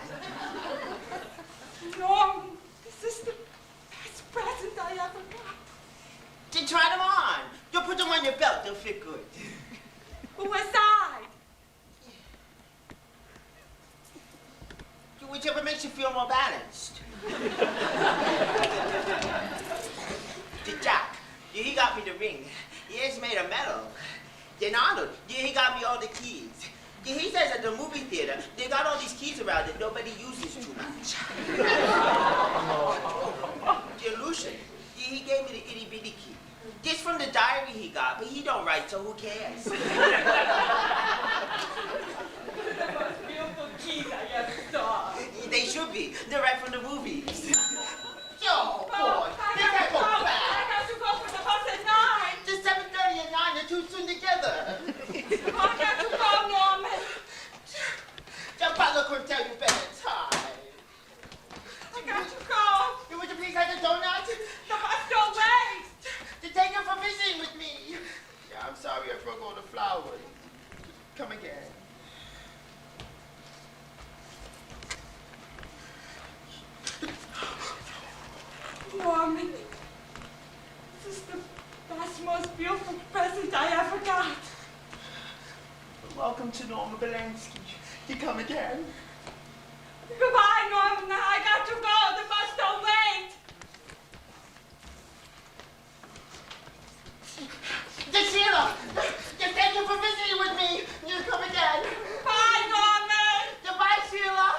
Norman, this is the best present I ever got. You try them on. You put them on your belt. They'll fit good. What side? Whichever makes you feel more balanced. Jack, he got me the ring. It's made of metal. Then Arnold, yeah, he got me all the keys. Yeah, he says at the movie theater, they got all these keys around that nobody uses too much. Yeah, Lucian, yeah, he gave me the itty bitty key. This from the diary he got, but he don't write, so who cares? The most beautiful keys I ever saw. They should be. They're right from the movies. Yo, boy, I they can't go back. got to go for the bus at 9. Just 7:30 and 9 are too soon together. I got to go, Norman. The butler couldn't tell you better time. I got to go. You would you please have the donut? The bus don't wait. To take you for visiting with me. Yeah, I'm sorry I forgot all the flowers. Come again. Norman, this is the best, most beautiful present I ever got. Welcome to Norma Belansky. You come again? Goodbye, Norman. I got to go. The bus don't wait. Sheila! Thank you for visiting with me. You come again. Bye, Norman. Goodbye, Sheila.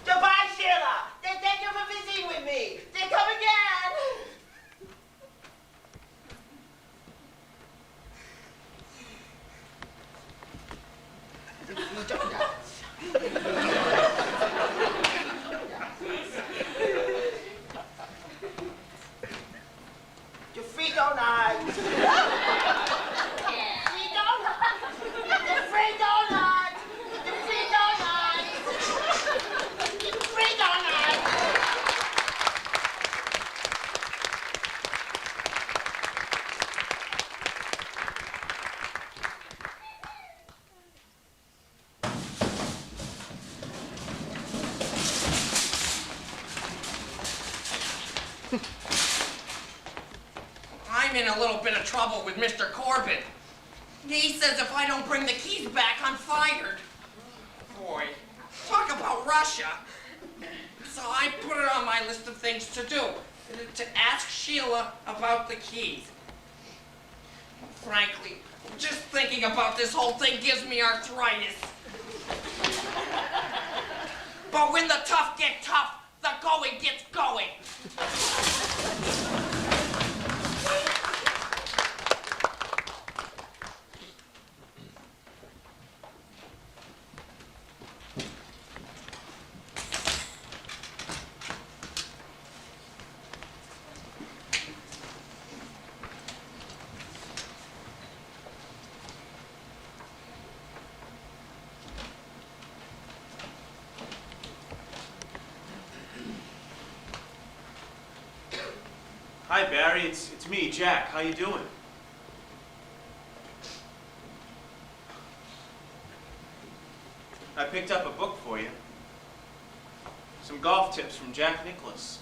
Goodbye, Sheila. Thank you for visiting with me. They come again. Your free donuts. Free donuts. The free donuts. The free donuts. The free donuts. I'm in a little bit of trouble with Mr. Corbett. He says if I don't bring the keys back, I'm fired. Boy, talk about Russia. So I put it on my list of things to do, to ask Sheila about the keys. Frankly, just thinking about this whole thing gives me arthritis. But when the tough get tough, the going gets going. Hi, Barry. It's me, Jack. How you doing? I picked up a book for you. Some golf tips from Jack Nicklaus.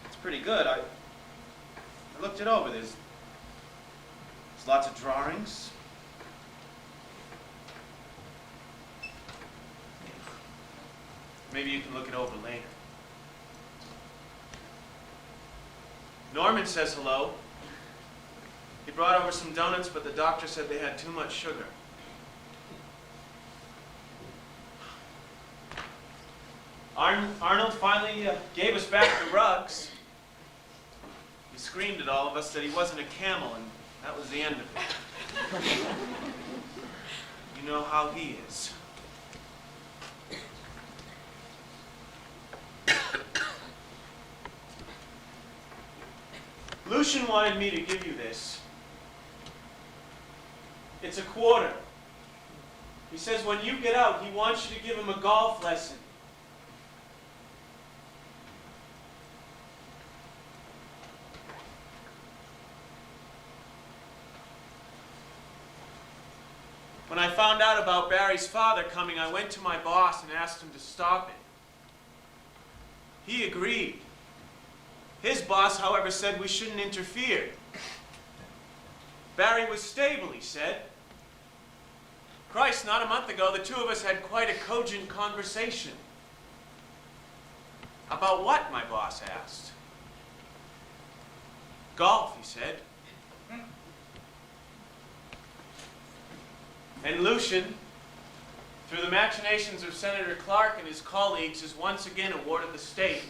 It's pretty good. I looked it over. There's lots of drawings. Maybe you can look it over later. Norman says hello. He brought over some donuts, but the doctor said they had too much sugar. Arnold finally gave us back the rugs. He screamed at all of us that he wasn't a camel, and that was the end of it. You know how he is. Lucian wanted me to give you this. It's a quarter. He says when you get out, he wants you to give him a golf lesson. When I found out about Barry's father coming, I went to my boss and asked him to stop it. He agreed. His boss, however, said we shouldn't interfere. Barry was stable, he said. Christ, not a month ago, the two of us had quite a cogent conversation. About what, my boss asked. Golf, he said. And Lucian, through the machinations of Senator Clark and his colleagues, is once again awarded the state.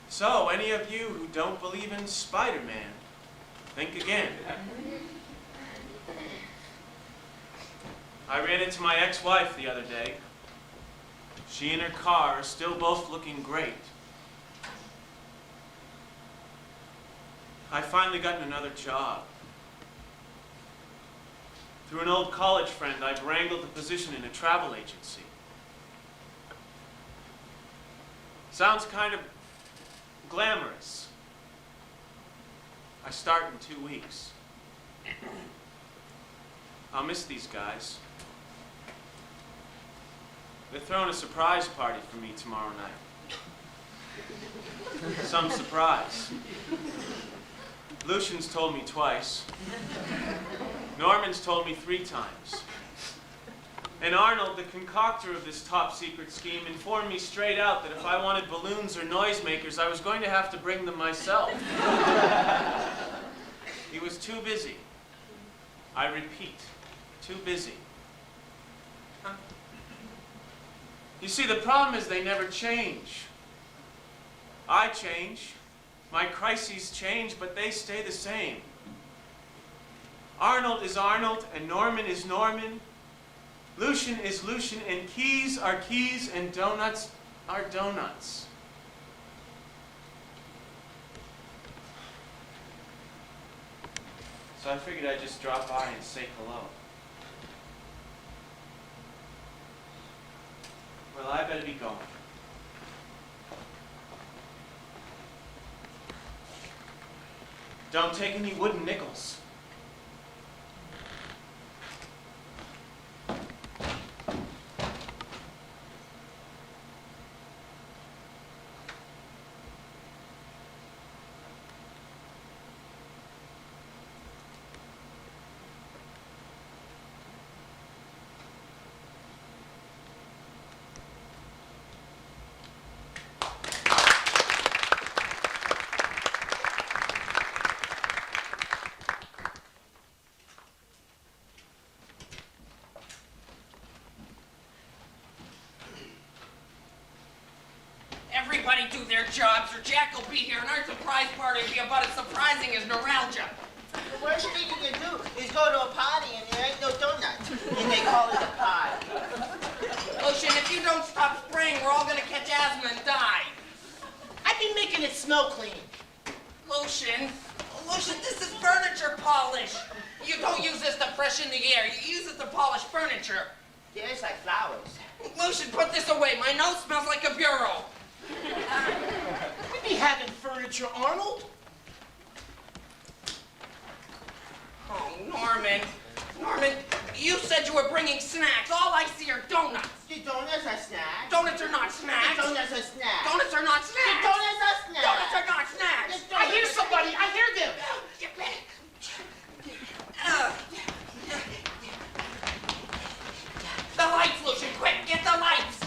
So, any of you who don't believe in Spider-Man, think again. I ran into my ex-wife the other day. She and her car are still both looking great. I finally gotten another job. Through an old college friend, I've wrangled the position in a travel agency. Sounds kind of glamorous. I start in 2 weeks. I'll miss these guys. They're throwing a surprise party for me tomorrow night. Some surprise. Lucian's told me twice. Norman's told me 3 times. And Arnold, the concoctor of this top-secret scheme, informed me straight out that if I wanted balloons or noisemakers, I was going to have to bring them myself. He was too busy. I repeat, too busy. You see, the problem is they never change. I change. My crises change, but they stay the same. Arnold is Arnold, and Norman is Norman. Lucian is Lucian, and keys are keys, and donuts are donuts. So I figured I'd just drop by and say hello. Well, I better be going. Don't take any wooden nickels. Everybody do their jobs, or Jack will be here, and our surprise party will be about as surprising as neuralgia. The worst thing you can do is go to a party and there ain't no donuts. And they call it a pie. Lucian, if you don't stop spraying, we're all gonna catch asthma and die. I've been making it smell clean. Lucian, this is furniture polish. You don't use this to freshen the air. You use it to polish furniture. Yeah, it's like flowers. Lucian, put this away. My nose smells like a bureau. We be having furniture, Arnold. Oh, Norman, you said you were bringing snacks. All I see are donuts. The donuts are snacks. Donuts are not snacks. The donuts are snacks. Donuts are not snacks. The donuts are snacks. Donuts are not snacks. I hear somebody. I hear them. Get back. The lights, Lucian, quick, get the lights.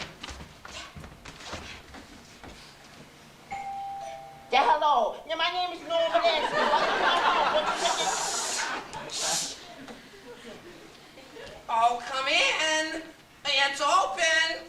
Yeah, hello. Yeah, my name is Norman Oh, come in. It's open.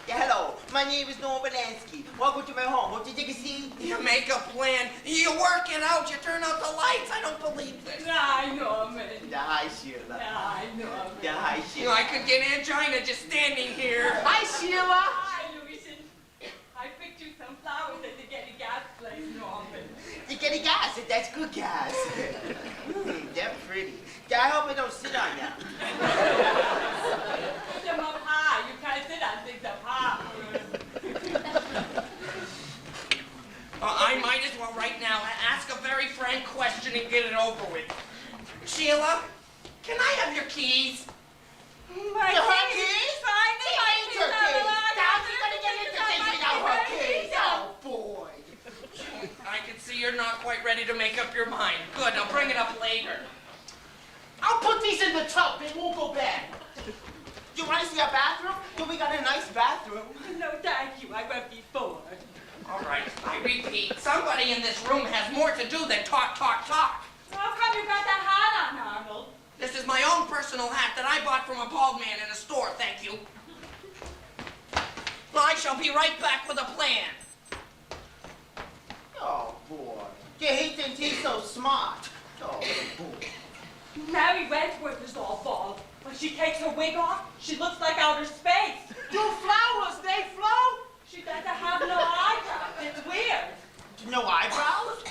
Yeah, hello. My name is Norman Lansky. Welcome to my home. Won't you take a seat? You make a plan. You work it out. You turn out the lights. I don't believe this. Hi, Norman. Yeah, hi, Sheila. Hi, Norman. Yeah, hi, You Sheila. know, I could get angina just standing here. Hi, Sheila. Hi, Lucian. I picked you some flowers at the Getty Gas place, Norman. The getting gas. That's good gas. They're pretty. I hope I don't sit on them. Put them up high. You can't sit on things up high. I might as well right now ask a very frank question and get it over with. Sheila, can I have your keys? My Your her keys? keys? Fine, She ain't your keys. How's she gonna get into things without her keys? Oh, boy. I can see you're not quite ready to make up your mind. Good, I'll bring it up later. I'll put these in the tub. They won't go bad. You want to see our bathroom? Well, we got a nice bathroom. No, thank you. I went before. All right, I repeat, somebody in this room has more to do than talk, talk, talk. How come you got that hat on, Arnold? This is my own personal hat that I bought from a bald man in a store, thank you. I shall be right back with a plan. Oh, boy. Yeah, he thinks he's so smart. Oh, boy. Mary Wedgworth is all bald. When she takes her wig off, she looks like outer space. Your flowers, they float. She doesn't have no eyebrows. It's weird. No eyebrows?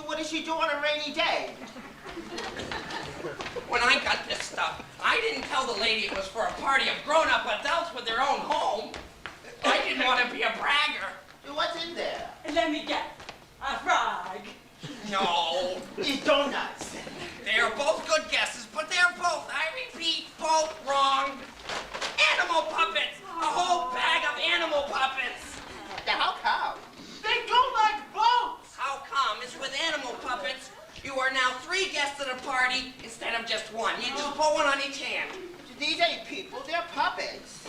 What does she do on a rainy day? When I got this stuff, I didn't tell the lady it was for a party of grown-up adults with their own home. I didn't want to be a bragger. What's in there? Let me guess. A frog. No. It's donuts. They are both good guesses, but they're both, I repeat, both wrong. Animal puppets! A whole bag of animal puppets! How come? They go like boats. How come is with animal puppets, you are now 3 guests at a party instead of just 1. You just put one on each hand. These ain't people, they're puppets.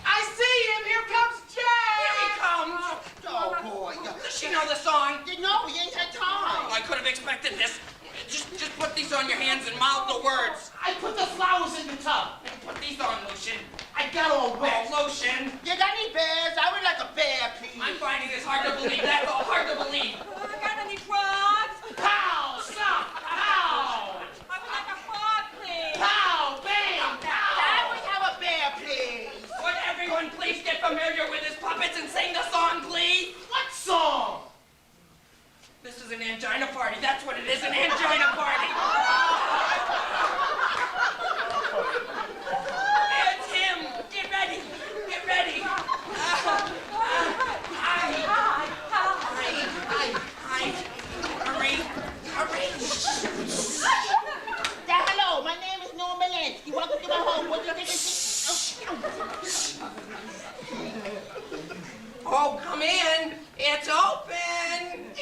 I see him. Here comes Jack. Here he comes! Oh, boy. Does she know the song? No, we ain't had time. Oh, I could have expected this. Just put these on your hands and mouth the words. I put the flowers in the tub. Put these on, Lucian. I got all wet. Oh, Lucian. You got any bears? I would like a bear, please. I'm finding this hard to believe. That's all hard to believe. Got any frogs? Pow! Stop! Pow! I would like a frog, please. Pow! Bam! I Pow! would have a bear, please. Would everyone please get familiar with his puppets and sing the song, please? What song? This is an angina party. That's what it is, an angina party. It's him. Get ready. Get ready. Hi. Hurry. Hello, my name is Norma Lansky. Welcome to my home. What do you think Oh, come in. It's open.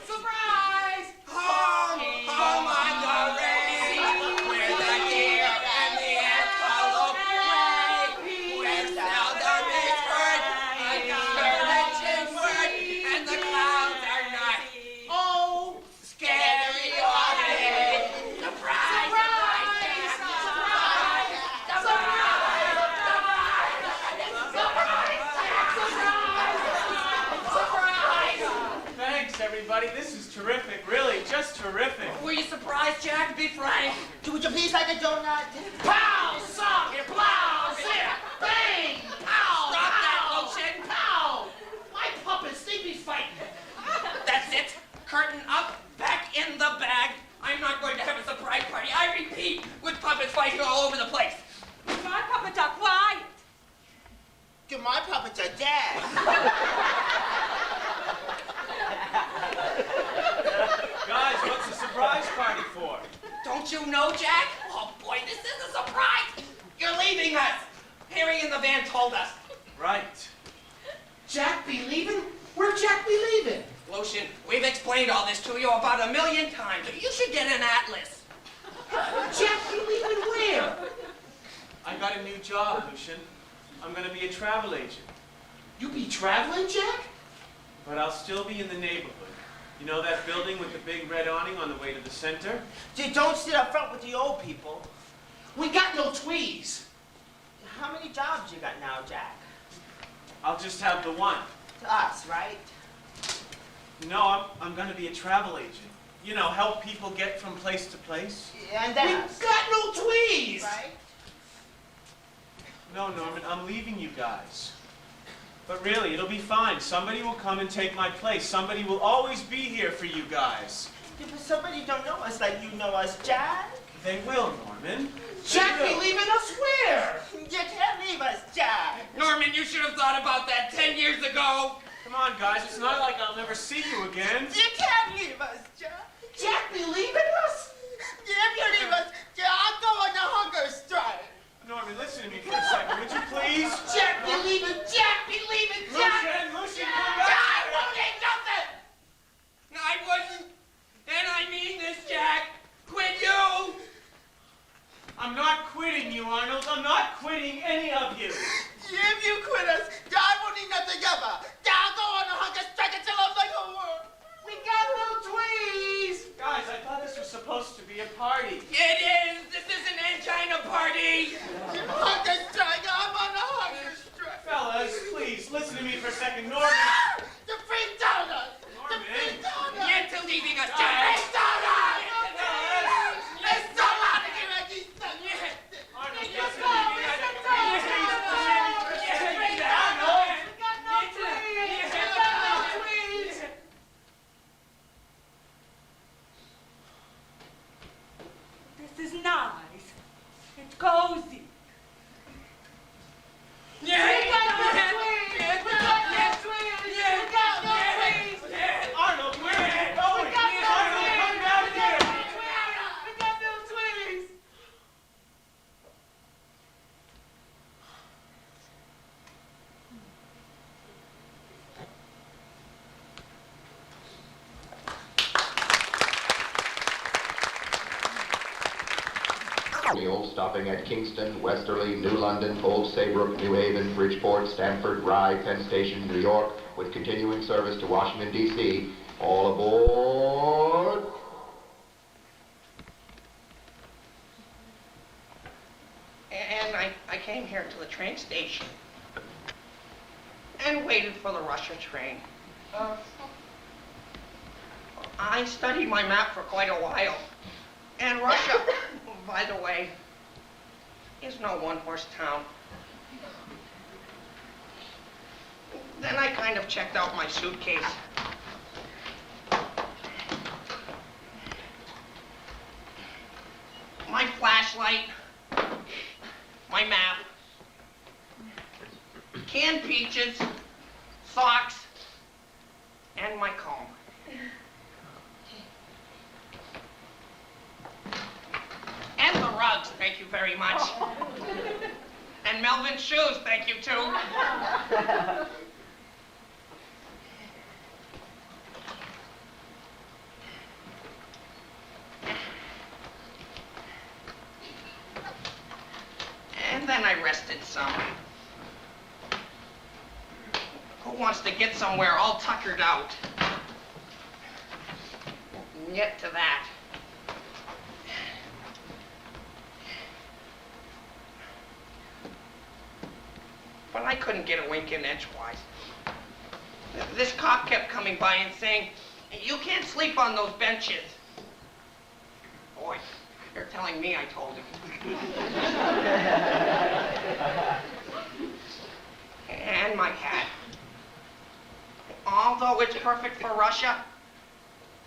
Surprise! Home on the range, where the deer and the antelope play, where seldom is heard a discouraging word, and the clouds are not Oh, scary or big. Surprise! Thanks, everybody. This is terrific. Really, just terrific. Were you surprised, Jack? Be frank. Would you please like a donut? pow! Suck! Plow! Zip! Bang! Pow! Stop that, Pow! Lotion. Pow! My puppets, they be fighting. That's it. Curtain up, back in the bag. I'm not going to have a surprise party. I repeat, with puppets fighting all over the place. My puppets are quiet. My puppets are dead. Guys, what's the surprise party for? Don't you know, Jack? Oh, boy, this is a surprise. You're leaving us. Harry in the van told us. Right. Jack be leaving? Where Jack be leaving? Lotion, we've explained all this to you about 1,000,000 times. You should get an atlas. Jack be leaving where? I got a new job, Lucian. I'm going to be a travel agent. You be traveling, Jack? But I'll still be in the neighborhood. You know that building with the big red awning on the way to the center? Don't sit up front with the old people. We got no tweez. How many jobs you got now, Jack? I'll just have the one. To us, right? No, I'm going to be a travel agent. you know, help people get from place to place. And We that's got no tweez. right. No, Norman, I'm leaving you guys. But really, it'll be fine. Somebody will come and take my place. Somebody will always be here for you guys. Yeah, but somebody don't know us like you know us, Jack. They will, Norman. Jack, They be will. leaving us where? You can't leave us, Jack. Norman, you should have thought about that 10 years ago. Come on, guys. It's not like I'll never see you again. You can't leave us, Jack. Jack, be leaving us? If you leave us, Jack, I'll go on a hunger strike. Norman, listen to me for a second, would you please? Jack, be leaving. Jack, be leaving. Jack. Lucian, Jack, come back. I won't eat nothing. I wouldn't. And I mean this, Jack. Quit you. I'm not quitting you, Arnold. I'm not quitting any of you. If you quit us, I won't eat nothing ever. I'll go on a hunger strike until I'm like a worm. We got no tweez. Guys, I thought this was supposed to be a party. It is. This is an angina party. Hunger strike. I'm on a hunger strike. Fellas, please, listen to me for a second. Norman. The free donuts. The Norman. free donuts. Get to leaving us, The Jack. free donuts. It's so hot to get ready. Arnold, Let's listen go. to me. This is nice. It's cozy. Arnold, where are you going? Arnold, come down here. Stopping at Kingston, Westerly, New London, Old Saybrook, New Haven, Bridgeport, Stamford, Rye, Penn Station, New York, with continuing service to Washington, D.C. All aboard! And I came here to the train station and waited for the Russia train. I studied my map for quite a while. And Russia, by the way, is no one-horse town. Then I kind of checked out my suitcase. My flashlight, my map, canned peaches, socks, and my comb. And the rugs, thank you very much. And Melvin's shoes, thank you too. And then I rested some. Who wants to get somewhere all tuckered out? Get to that. But I couldn't get a wink in edgewise. This cop kept coming by and saying, "You can't sleep on those benches." Boy, you're telling me I told him. And my hat. Although it's perfect for Russia,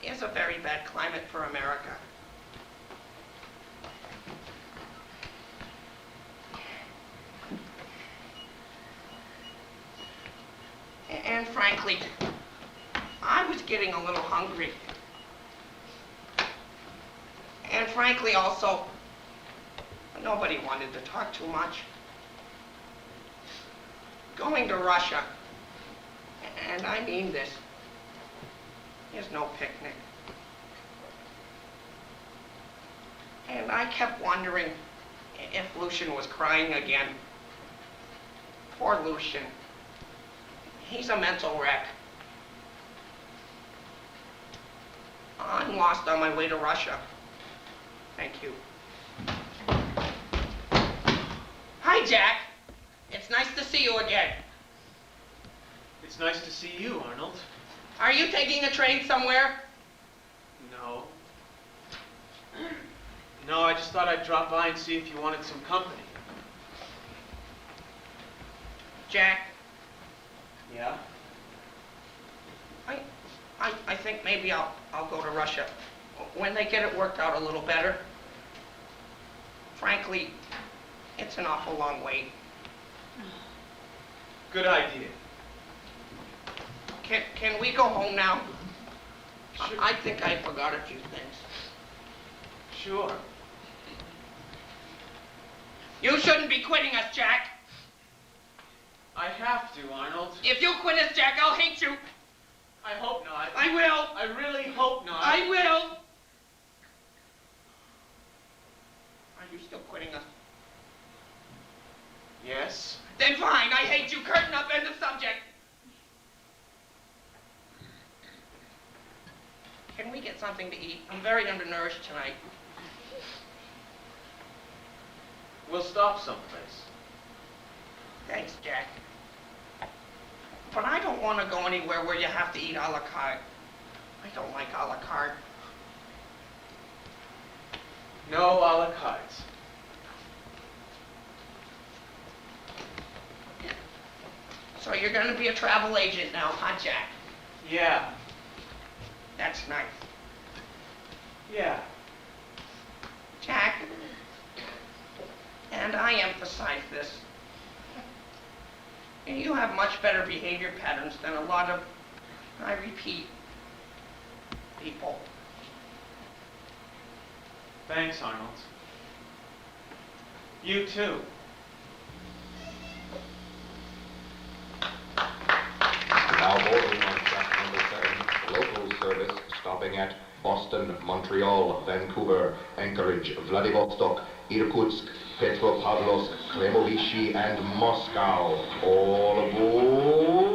it's a very bad climate for America. And frankly, I was getting a little hungry. And frankly also, nobody wanted to talk too much. Going to Russia, and I mean this, is no picnic. And I kept wondering if Lucian was crying again. Poor Lucian. He's a mental wreck. I'm lost on my way to Russia. Thank you. Hi, Jack. It's nice to see you again. It's nice to see you, Arnold. Are you taking a train somewhere? No, No. No, I just thought I'd drop by and see if you wanted some company. Jack, Yeah? I think maybe I'll go to Russia when they get it worked out a little better. Frankly, it's an awful long wait. Good idea. Can we go home now? Sure. I think I forgot a few things. Sure. You shouldn't be quitting us, Jack. I have to, Arnold. If you quit us, Jack, I'll hate you. I hope not. I will. I really hope not. I will. Are you still quitting us? Yes. Then fine, I hate you. Curtain up, end of subject. Can we get something to eat? I'm very undernourished tonight. We'll stop someplace. Thanks, Jack. But I don't want to go anywhere where you have to eat a la carte. I don't like a la carte. No a la carte. So you're going to be a travel agent now, huh, Jack? Yeah. That's nice. Yeah. Jack, and I emphasize this, you have much better behavior patterns than a lot of, I repeat, people. Thanks, Arnold. You too. Now boarding on track number 7, local service stopping at Boston, Montreal, Vancouver, Anchorage, Vladivostok, Irkutsk, Petropavlovsk, Klemovichy, and Moscow. All aboard!